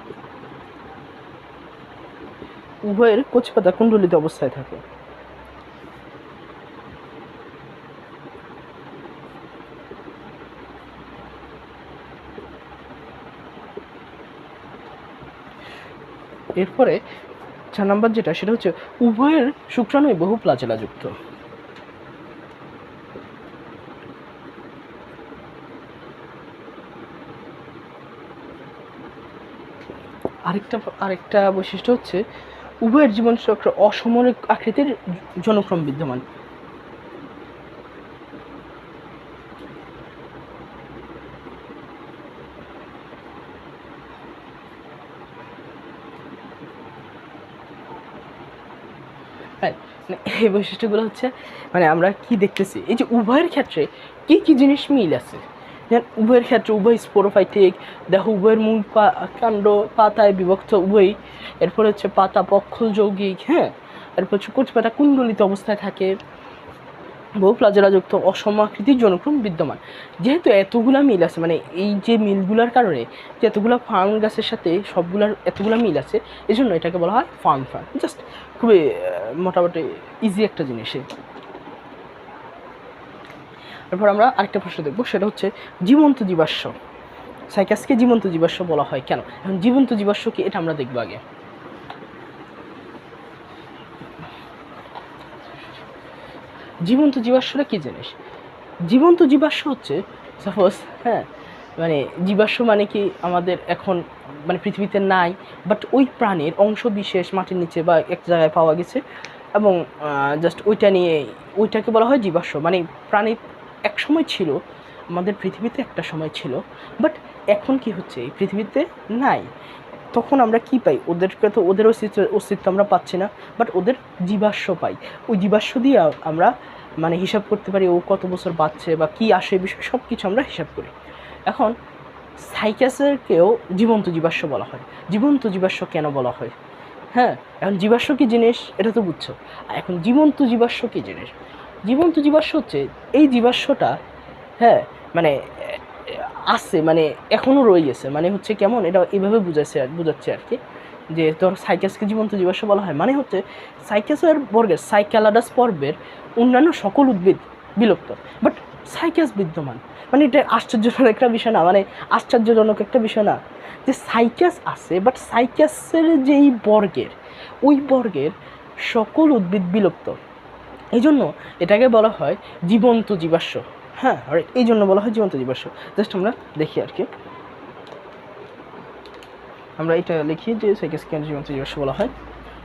S1: উভয়ের কচি পাতা কুণ্ডলিত অবস্থায় থাকে। এরপরে 4 নম্বর যেটা, সেটা হচ্ছে উভয়ের শুক্রাণু বহু প্লাজেলাযুক্ত। আরেকটা বৈশিষ্ট্য হচ্ছে উভয়ের জীবনচক্র অসমরিক আকৃতির জনক্রম বিদ্যমান। এই বৈশিষ্ট্যগুলো হচ্ছে মানে আমরা কি দেখতেছি, এই যে উভয়ের ক্ষেত্রে কি কি জিনিস মিল আছে। যেন উভয়ের ক্ষেত্রে উভয় স্পোরোফাইটিক, দেখো উভয়ের মূল কাণ্ড পাতায় বিভক্ত উভয়ই। এরপর হচ্ছে পাতা পক্ষল যৌগিক, হ্যাঁ। এরপর হচ্ছে কচি পাতা কুণ্ডলিত অবস্থায় থাকে, বহু প্লাজেলাযুক্ত, অসম আকৃতির জনক্রম বিদ্যমান। যেহেতু এতগুলা মিল আছে, মানে এই যে মিলগুলার কারণে যে এতগুলা ফার্ন গাছের সাথে সবগুলার এতগুলা মিল আছে, এই জন্য এটাকে বলা হয় ফার্ন। জাস্ট খুবই মোটামুটি ইজি একটা জিনিস। এরপর আমরা আরেকটা প্রশ্ন দেখবো, সেটা হচ্ছে জীবন্ত জীবাশ্ম। সাইকাসকে জীবন্ত জীবাশ্ম বলা হয় কেন। এখন জীবন্ত জীবাশ্ম কি, এটা আমরা দেখবো আগে। জীবন্ত জীবাশ্মটা কী জিনিস? জীবন্ত জীবাশ্ম হচ্ছে সাপোজ, হ্যাঁ, মানে জীবাশ্ম মানে কি আমাদের এখন মানে পৃথিবীতে নাই, বাট ওই প্রাণীর অংশ বিশেষ মাটির নিচে বা এক জায়গায় পাওয়া গেছে, এবং জাস্ট ওইটা নিয়ে ওইটাকে বলা হয় জীবাশ্ম। মানে প্রাণী এক সময় ছিল আমাদের পৃথিবীতে, একটা সময় ছিল, বাট এখন কি হচ্ছে এই পৃথিবীতে নাই। তখন আমরা কি পাই, ওদেরকে তো ওদের অস্তিত্ব আমরা পাচ্ছি না, বাট ওদের জীবাশ্ম পাই। ওই জীবাশ্ম দিয়ে আমরা মানে হিসাব করতে পারি ও কত বছর বাঁচছে বা কী আসে, বিষয় সব কিছু আমরা হিসাব করি। এখন সাইকাসকেও জীবন্ত জীবাশ্ম বলা হয়। জীবন্ত জীবাশ্ম কেন বলা হয়? হ্যাঁ, এখন জীবাশ্ম কী জিনিস এটা তো বুঝছো। এখন জীবন্ত জীবাশ্ম কী জিনিস? জীবন্ত জীবাশ্ম হচ্ছে এই জীবাশ্মটা, হ্যাঁ, মানে আছে, মানে এখনও রয়ে গেছে। মানে হচ্ছে কেমন, এটা এইভাবে বোঝাচ্ছে আর কি, যে তোর সাইকাসকে জীবন্ত জীবাশ্ম বলা হয় মানে হচ্ছে সাইকাসের বর্গের সাইক্যালাডাস পর্বের অন্যান্য সকল উদ্ভিদ বিলুপ্ত, বাট সাইকাস বিদ্যমান। মানে এটা আশ্চর্যজনক একটা বিষয় না, মানে আশ্চর্যজনক একটা বিষয় না যে সাইকাস আছে, বাট সাইকাসের যেই বর্গের, ওই বর্গের সকল উদ্ভিদ বিলুপ্ত। এই জন্য এটাকে বলা হয় জীবন্ত জীবাশ্ম। হ্যাঁ, এই জন্য বলা হয় জীবন্ত জীবাশ্ম। জাস্ট আমরা দেখি আর কি, আমরা এটা লিখি যে সাইকাসকে জীবন্ত জীবাশ্ম বলা হয়।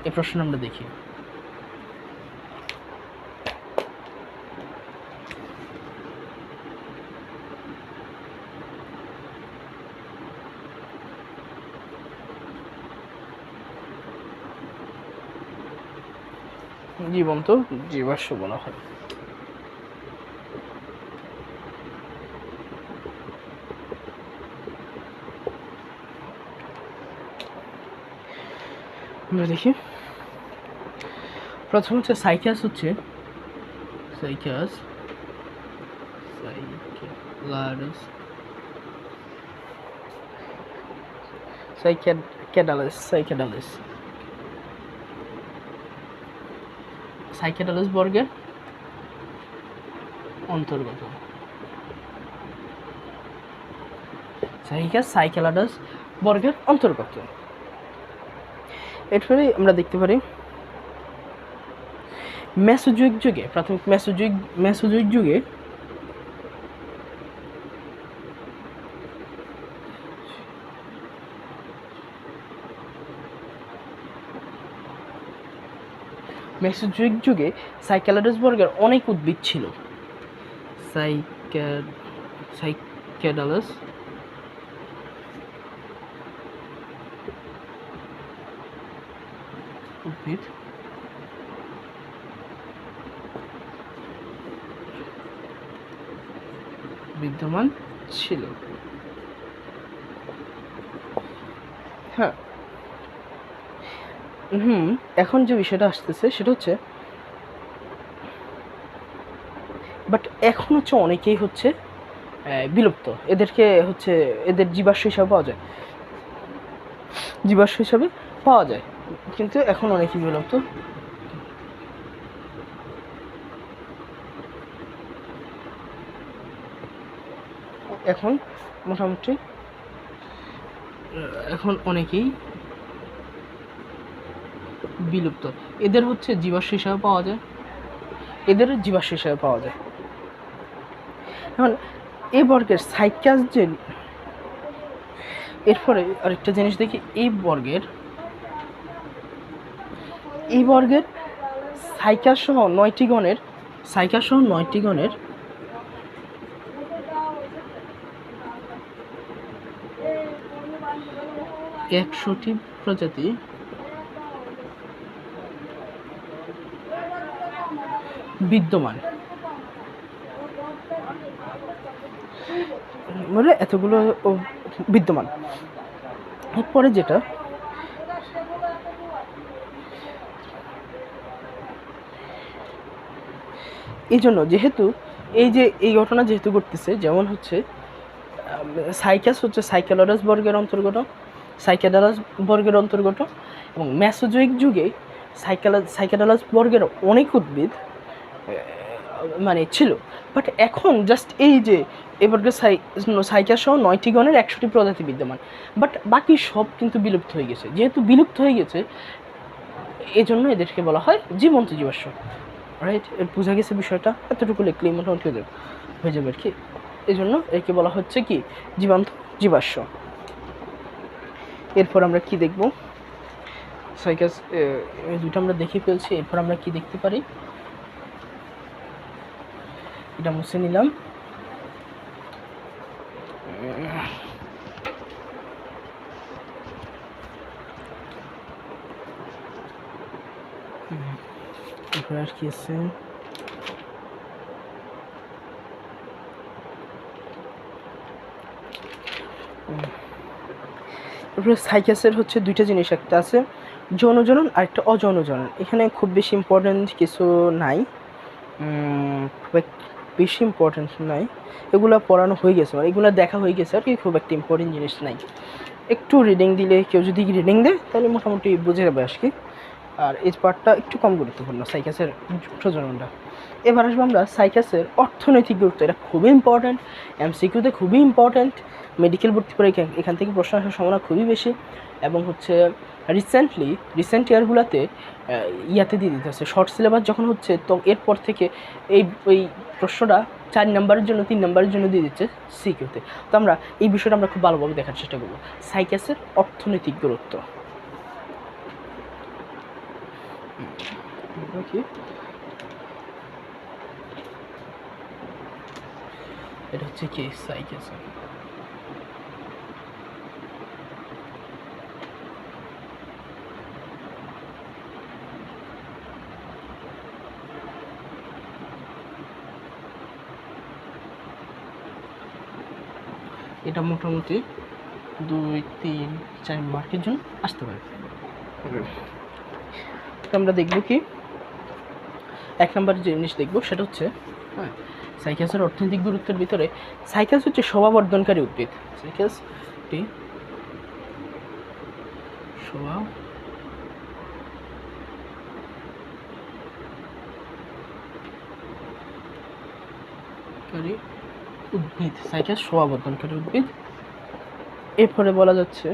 S1: এই প্রশ্ন আমরা দেখি। জীবন্ত জীবাশ্ম বলা হয়। আমরা দেখি, প্রথম হচ্ছে সাইকাস, হচ্ছে সাইকাস, সাইকেডালাস বর্গের অন্তর্গত। সাইকেডালাস বর্গের অন্তর্গত। এরপরে আমরা দেখতে পারি মেসোজোয়িক যুগে, প্রাথমিক মেসোজোয়িক যুগে সাইকেডালাস বর্গের অনেক উদ্ভিদ ছিল। সাইকেডালাস উদ্ভিদ বিদ্যমান ছিল। হ্যাঁ, এখন যে বিষয়টা আসতেছে সেটা হচ্ছে, বাট এখন হচ্ছে অনেকেই হচ্ছে বিলুপ্ত, এদেরকে হচ্ছে এদের জীবাশ্ম হিসাবে পাওয়া যায়, কিন্তু এখন অনেকেই বিলুপ্ত। এখন মোটামুটি এখন অনেকেই বিলুপ্ত, এদের হচ্ছে জীবাশ্ম হিসাবে পাওয়া যায়, এখন এই বর্গের সাইকাস যে, এরপরে আরেকটা জিনিস দেখি, এই বর্গের সাইকাস সহ 9টি গণের 100টি প্রজাতি বিদ্যমান, মানে এতগুলো বিদ্যমান। এরপরে যেটা, এই জন্য যেহেতু এই ঘটনা যেহেতু ঘটতেছে, যেমন হচ্ছে সাইকাস হচ্ছে সাইকেডালাস বর্গের অন্তর্গত, এবং মেসোজোয়িক যুগে সাইকেডালাস বর্গের অনেক উদ্ভিদ মানে ছিল, বাট এখন জাস্ট এই যে এই বর্গের সাইকাস সহ 9টি গণের 100টি প্রজাতি বিদ্যমান, বাট বাকি সব কিন্তু বিলুপ্ত হয়ে গেছে। যেহেতু বিলুপ্ত হয়ে গেছে, এই জন্য এদেরকে বলা হয় জীবন্ত জীবাশ্ম। রাইট, বোঝা গেছে বিষয়টা, এতটুকু লিখলে মোটামুটি হয়ে যাবে আর কি। এই জন্য একে বলা হচ্ছে কি জীবন্ত জীবাশ্ম। এরপর আমরা কি দেখব, সাইকাস দুটো আমরা দেখে ফেলছি। এরপর আমরা কি দেখতে পারি, এটা মুছে নিলাম। এরপর আর কি আছে, সাইকাসের হচ্ছে দুইটা জিনিস, একটা আছে যৌন জনন আর একটা অযৌন জনন। এখানে খুব বেশি ইম্পর্টেন্ট কিছু নাই, এগুলো পড়ানো হয়ে গেছে, মানে এগুলো দেখা হয়ে গেছে আর কি, খুব একটা ইম্পর্টেন্ট জিনিস নাই। একটু রিডিং দিলে, কেউ যদি রিডিং দেয় তাহলে মোটামুটি বুঝে যাবে আর কি। আর এই পার্টটা একটু কম গুরুত্বপূর্ণ সাইকাসের প্রজননটা। এবার আসবো আমরা সাইকাসের অর্থনৈতিক গুরুত্ব। এটা খুবই ইম্পর্ট্যান্ট, এমসিকিউতে খুবই ইম্পর্ট্যান্ট, মেডিকেল ভর্তি করে এখান থেকে প্রশ্ন আসার সম্ভাবনা খুবই বেশি। এবং হচ্ছে রিসেন্ট ইয়ারগুলোতে ইয়াতে দিয়ে দিতেছে শর্ট সিলেবাস যখন হচ্ছে, তো এরপর থেকে এই প্রশ্নটা 4 নম্বরের জন্য 3 নম্বরের জন্য দিয়ে দিচ্ছে সিকিউতে। তো আমরা এই বিষয়টা আমরা খুব ভালোভাবে দেখার চেষ্টা করবো, সাইকাসের অর্থনৈতিক গুরুত্ব। এটা হচ্ছে কি সাইকাস। এটা মোটামুটি 2-3-4 মার্কের জন্য আসতে পারে। তো আমরা দেখব কি 1 নম্বর যে জিনিস দেখব সেটা হচ্ছে সাইকাসের অর্থনৈতিক গুরুত্বের ভিতরে সাইকাস হচ্ছে শোভাবর্ধনকারী উদ্ভিদ। সাইকাসটি উদ্ভিদ, সাইকাস শোভাবর্ধনকারী উদ্ভিদ। এরপরে বলা যাচ্ছে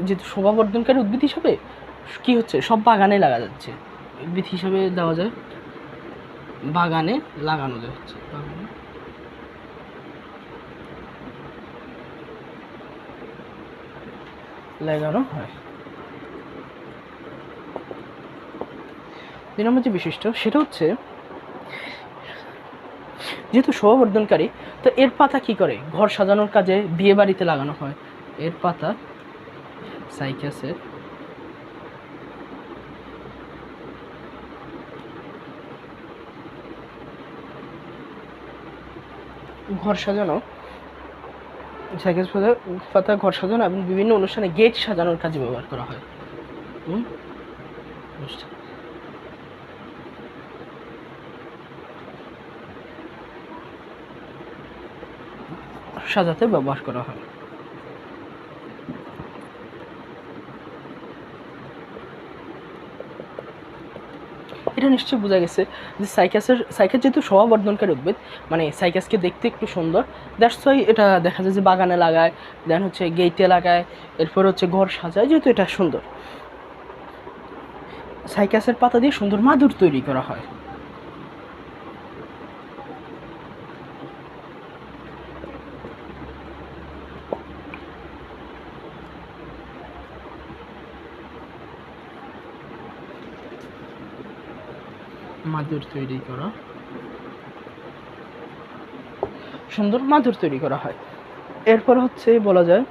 S1: যেহেতু শোভাবর্ধনকারী উদ্ভিদ হিসাবে কি হচ্ছে সব বাগানে লাগা যাচ্ছে, উদ্ভিদ হিসাবে দেওয়া যায়, বাগানে লাগানো যাচ্ছে, বাগানে লাগানো হয়। 2 নম্বর যে বিশিষ্ট সেটা হচ্ছে যেহেতু শোভাবর্ধনকারী, তো এর পাতা কি করে ঘর সাজানোর কাজে বিয়ে বাড়িতে লাগানো হয়। এর পাতা সাইকাসের ঘর সাজানো, সাইকাস পাতা ঘর সাজানো এবং বিভিন্ন অনুষ্ঠানে গেট সাজানোর কাজে ব্যবহার করা হয়। সাজাতে ব্যবহার করা হয়। এটা নিশ্চয়ই বোঝা গেছে যে সাইকাস যেহেতু শোভাবর্ধনকারী উদ্ভিদ, মানে সাইকাসকে দেখতে একটু সুন্দর, দ্যাটস ওয়াই এটা দেখা যায় যে বাগানে লাগায়, দেন হচ্ছে গেটে লাগায়, এরপর হচ্ছে ঘর সাজায়, যেহেতু এটা সুন্দর। সাইকাসের পাতা দিয়ে সুন্দর মাদুর তৈরি করা হয়। মাদুর তৈরি করা, সুন্দর মাদুর তৈরি করা হয়। এরপর হচ্ছে বলা যায়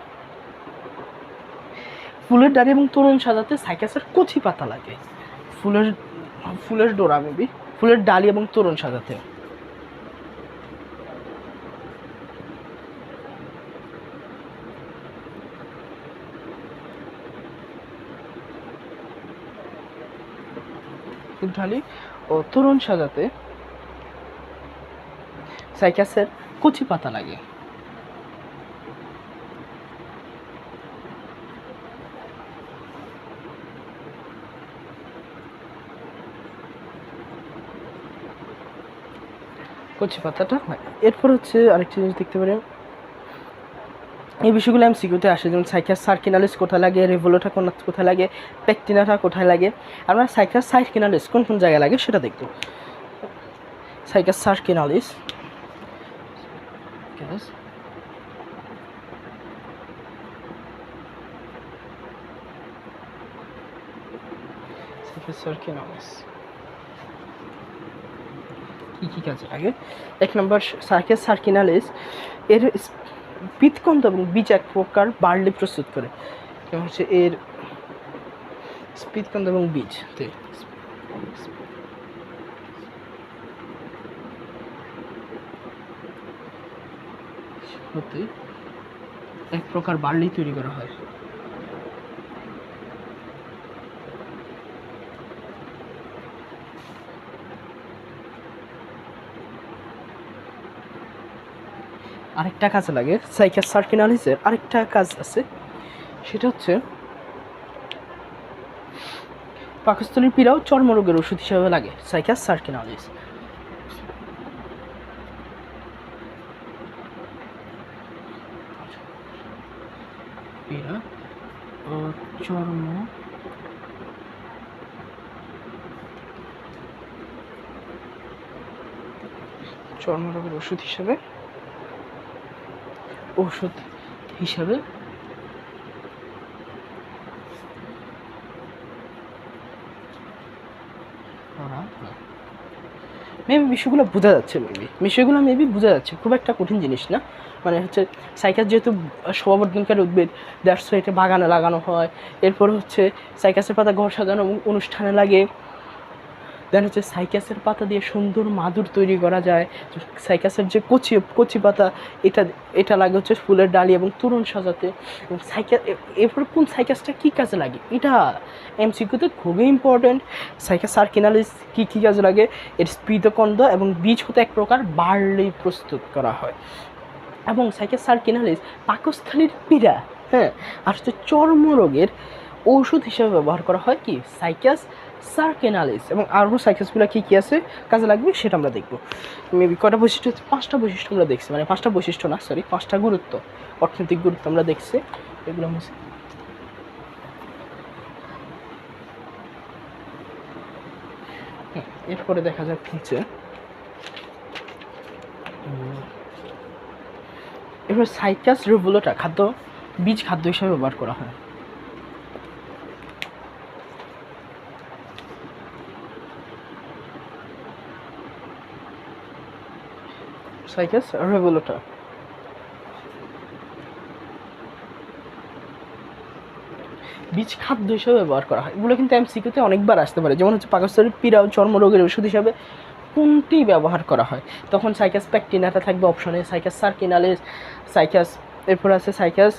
S1: ফুলের ডালি এবং তোরণ সাজাতে সাইকাসের কচি পাতা লাগে। ফুলের ডোরা মেবি, ফুলের ডালি এবং তোরণ সাজাতে। ঢালি ও তোরণ সাজাতে সাইকাসের কচি পাতা লাগে। কচি পাতাটা লাগে। এরপর হচ্ছে আরেকটা জিনিস দেখতে পারেন, এই বিষয়গুলো এমসিকিউতে আসে, যেমন সাইকাস সার্কিনালিস কোথায় লাগে, রেভোলোটা কোথায় লাগে, পেকটিনাটা কোথায় লাগে। আমরা সাইকাস সার্কিনালিস কোন কোন জায়গায় লাগে সেটা দেখব। সাইকাস সার্কিনালিস কি কাজে লাগে? 1 নম্বর সাইকাস সার্কিনালিস এর পিতকন্দ এবং বীজ এক প্রকার বার্লি প্রস্তুত করে। যেমন হচ্ছে এর পিতকন্দ এবং বীজ হতে এক প্রকার বার্লি তৈরি করা হয়। আরেকটা কাজে লাগে সাইকাস সার্কিনালিসের, আরেকটা কাজ আছে, সেটা হচ্ছে পাকস্থলীর পীড়া ও চর্মরোগের ওষুধ হিসাবে লাগে সাইকাস সার্কিনালিস। পীড়া ও চর্মরোগের ওষুধ হিসাবে মেবি বিষয়গুলো বোঝা যাচ্ছে, মেবি বোঝা যাচ্ছে, খুব একটা কঠিন জিনিস না। মানে হচ্ছে সাইকাস যেহেতু শোভাবর্ধনকারী উদ্ভিদ, দ্যাটস ওয়াই এটা বাগানে লাগানো হয়। এরপর হচ্ছে সাইকাসের পাতা ঘর সাজানো অনুষ্ঠানে লাগে। দেন হচ্ছে সাইকাসের পাতা দিয়ে সুন্দর মাদুর তৈরি করা যায়। সাইকাসের যে কচি পাতা এটা লাগে হচ্ছে ফুলের ডালি এবং তোরণ সাজাতে। এবং এরপর কোন সাইকাসটা কী কাজে লাগে এটা এমসিকিউতে খুবই ইম্পর্টেন্ট। সাইকাস সার্কিনালিস কী কাজে লাগে? এর স্পিতকন্দ এবং বীজ হতে এক প্রকার বার্লি প্রস্তুত করা হয়। এবং সাইকাস সার্কিনালিস পাকস্থলীর পীড়া, হ্যাঁ, আর হচ্ছে চর্মরোগের ঔষধ হিসেবে ব্যবহার করা হয় কি সাইকাস সার্কিনালিস। এবং আরও সাইকাসগুলো কী কী আছে কাজে লাগবে সেটা আমরা দেখব। মেবি কটা বৈশিষ্ট্য, 5টা বৈশিষ্ট্য আমরা দেখছি, মানে 5টা বৈশিষ্ট্য না, সরি 5টা গুরুত্ব, অর্থনৈতিক গুরুত্ব আমরা দেখছি। এগুলো এরপরে দেখা যাক হচ্ছে এবার সাইকাস রেভুলোটা বীজ খাদ্য হিসাবে ব্যবহার করা হয়। সাইকাস রেভুলোটা বীজ খাদ্য হিসেবে ব্যবহার করা হয়। এগুলো কিন্তু এমসিকিউতে অনেকবার আসতে পারে। যেমন হচ্ছে পাকস্থলীর পীড়া ও চর্মরোগের ওষুধ হিসাবে কোনটি ব্যবহার করা হয়? তখন সাইকাস প্যাকটিনাটা থাকবে অপশনে, সাইকাস সার্কিনালিস, সাইকাস, এরপর আছে সাইকাস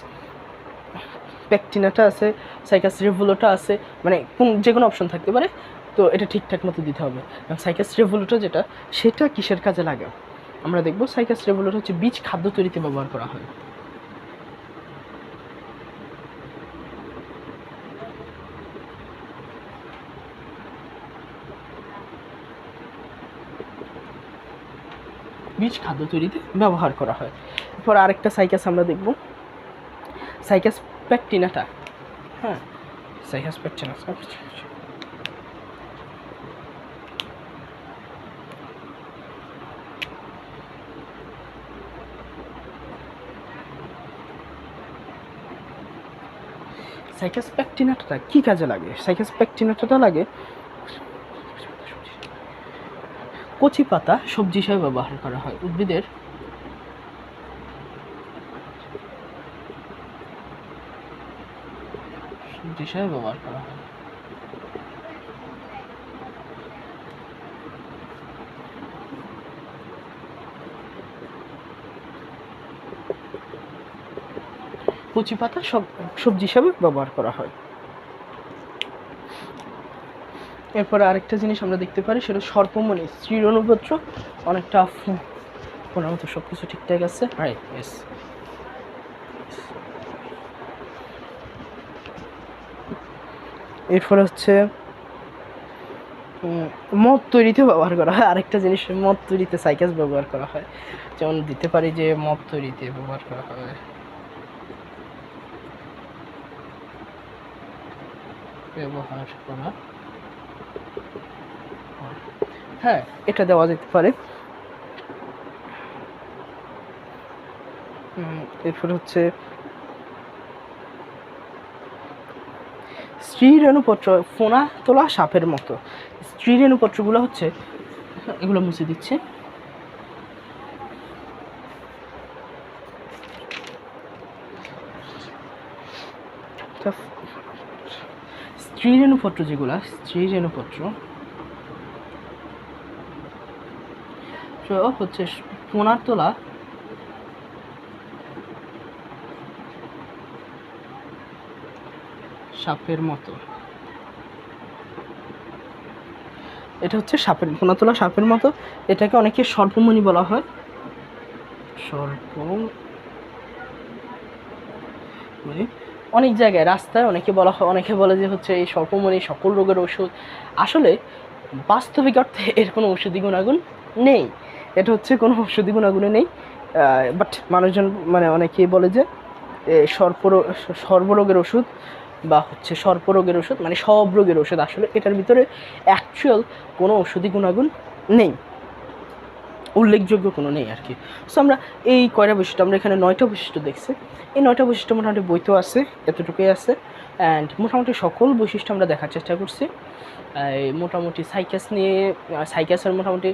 S1: প্যাকটিনাটা আছে, সাইকাস রেভুলোটা আছে, মানে যে কোনো অপশন থাকতে পারে। তো এটা ঠিকঠাক মতো দিতে হবে। সাইকাস রেভুলোটা সেটা কিসের কাজে লাগে আমরা দেখব। সাইকাস রেভুলোটা হচ্ছে বীজ খাদ্য তৈরিতে ব্যবহার করা হয়। বীজ খাদ্য তৈরিতে ব্যবহার করা হয়। এরপর আরেকটা সাইকাস আমরা দেখব, সাইকাস প্যাকটিনাটা, হ্যাঁ, সাইকাস প্যাকটিনাটা সাইকাস প্যাকটিনাটা কী কাজে লাগে? সাইকাস প্যাকটিনাটা লাগে কচি পাতা সবজি হিসেবে ব্যবহার করা হয়। উদ্ভিদের সবজি হিসেবে ব্যবহার করা হয়। কচি পাতা সবজি হিসাবে ব্যবহার করা হয়। এরপর আরেকটা জিনিস আমরা দেখতে পারি, সেটা সর্পমণি স্ত্রীর অনুপত্র, অনেকটা ওনার মতো সব কিছু ঠিকঠাক আছে, রাইট? ইয়েস। এরপর হচ্ছে মদ তৈরিতে ব্যবহার করা হয়। আরেকটা জিনিস, মদ তৈরিতে সাইকাস ব্যবহার করা হয়। যেমন দিতে পারি যে মদ তৈরিতে ব্যবহার করা হয়, হ্যাঁ, এটা দেওয়া যেতে পারে। এরপর হচ্ছে স্ত্রী রেণুপত্র, ফোনা তোলা সাপের মতো। স্ত্রী রেণুপত্রগুলো হচ্ছে, এগুলো মুছে দিচ্ছে, স্ত্রী রেণুপত্র যেগুলা, স্ত্রী রেণুপত্র হচ্ছে ফোনার তোলা সাপের মতো। এটা হচ্ছে ফোনা তোলা সাপের মতো। এটাকে অনেকে সর্পমণি বলা হয়, সর্পমণি। অনেক জায়গায় রাস্তায় অনেকে বলা হয়, অনেকে বলে যে হচ্ছে এই সর্পমণি সকল রোগের ওষুধ। আসলে বাস্তবিক অর্থে এর কোনো ঔষধি গুণাগুণ নেই, এটা হচ্ছে কোনো ঔষধি গুণাগুণে নেই। বাট মানুষজন মানে অনেকেই বলে যে সর্বরোগের ওষুধ বা হচ্ছে সর্পরোগের ওষুধ, মানে সব রোগের ওষুধ। আসলে এটার ভিতরে অ্যাকচুয়াল কোনো ঔষধি গুণাগুণ নেই, উল্লেখযোগ্য কোনো নেই আর কি। সো আমরা এই কয়টা বৈশিষ্ট্য, আমরা এখানে 9টা বৈশিষ্ট্য দেখছি। এই 9টা বৈশিষ্ট্য মোটামুটি বইতেও আছে, এতটুকুই আছে। অ্যান্ড মোটামুটি সকল বৈশিষ্ট্য আমরা দেখার চেষ্টা করছি। মোটামুটি সাইকাস নিয়ে, সাইকাসের মোটামুটি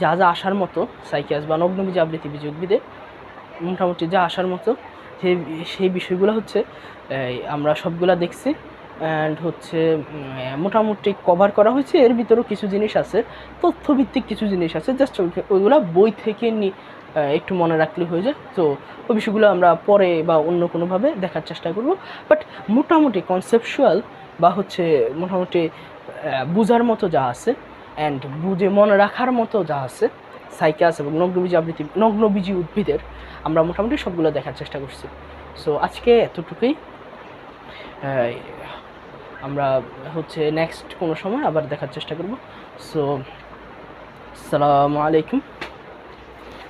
S1: যা যা আসার মতো, সাইকাস বা নগ্নবীজ আবৃত্তি বীজ উদ্ভিদে মোটামুটি যা আসার মতো সেই বিষয়গুলো হচ্ছে আমরা সবগুলা দেখছি। অ্যান্ড হচ্ছে মোটামুটি কভার করা হয়েছে। এর ভিতরেও কিছু জিনিস আছে, তথ্যভিত্তিক কিছু জিনিস আছে, জাস্ট ওইগুলো বই থেকে একটু মনে রাখলে হয়ে যায়। তো ওই বিষয়গুলো আমরা পরে বা অন্য কোনোভাবে দেখার চেষ্টা করব। বাট মোটামুটি কনসেপচুয়াল বা হচ্ছে মোটামুটি বোঝার মতো যা আছে অ্যান্ড বুঝে মনে রাখার মতো যা আছে সাইকাস এবং নগ্নবীজি উদ্ভিদের, আমরা মোটামুটি সবগুলো দেখার চেষ্টা করছি। সো আজকে এতটুকুই। আমরা হচ্ছে নেক্সট কোনো সময় আবার দেখার চেষ্টা করব। সো আসসালামু আলাইকুম,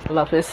S1: আল্লাহ হাফেজ।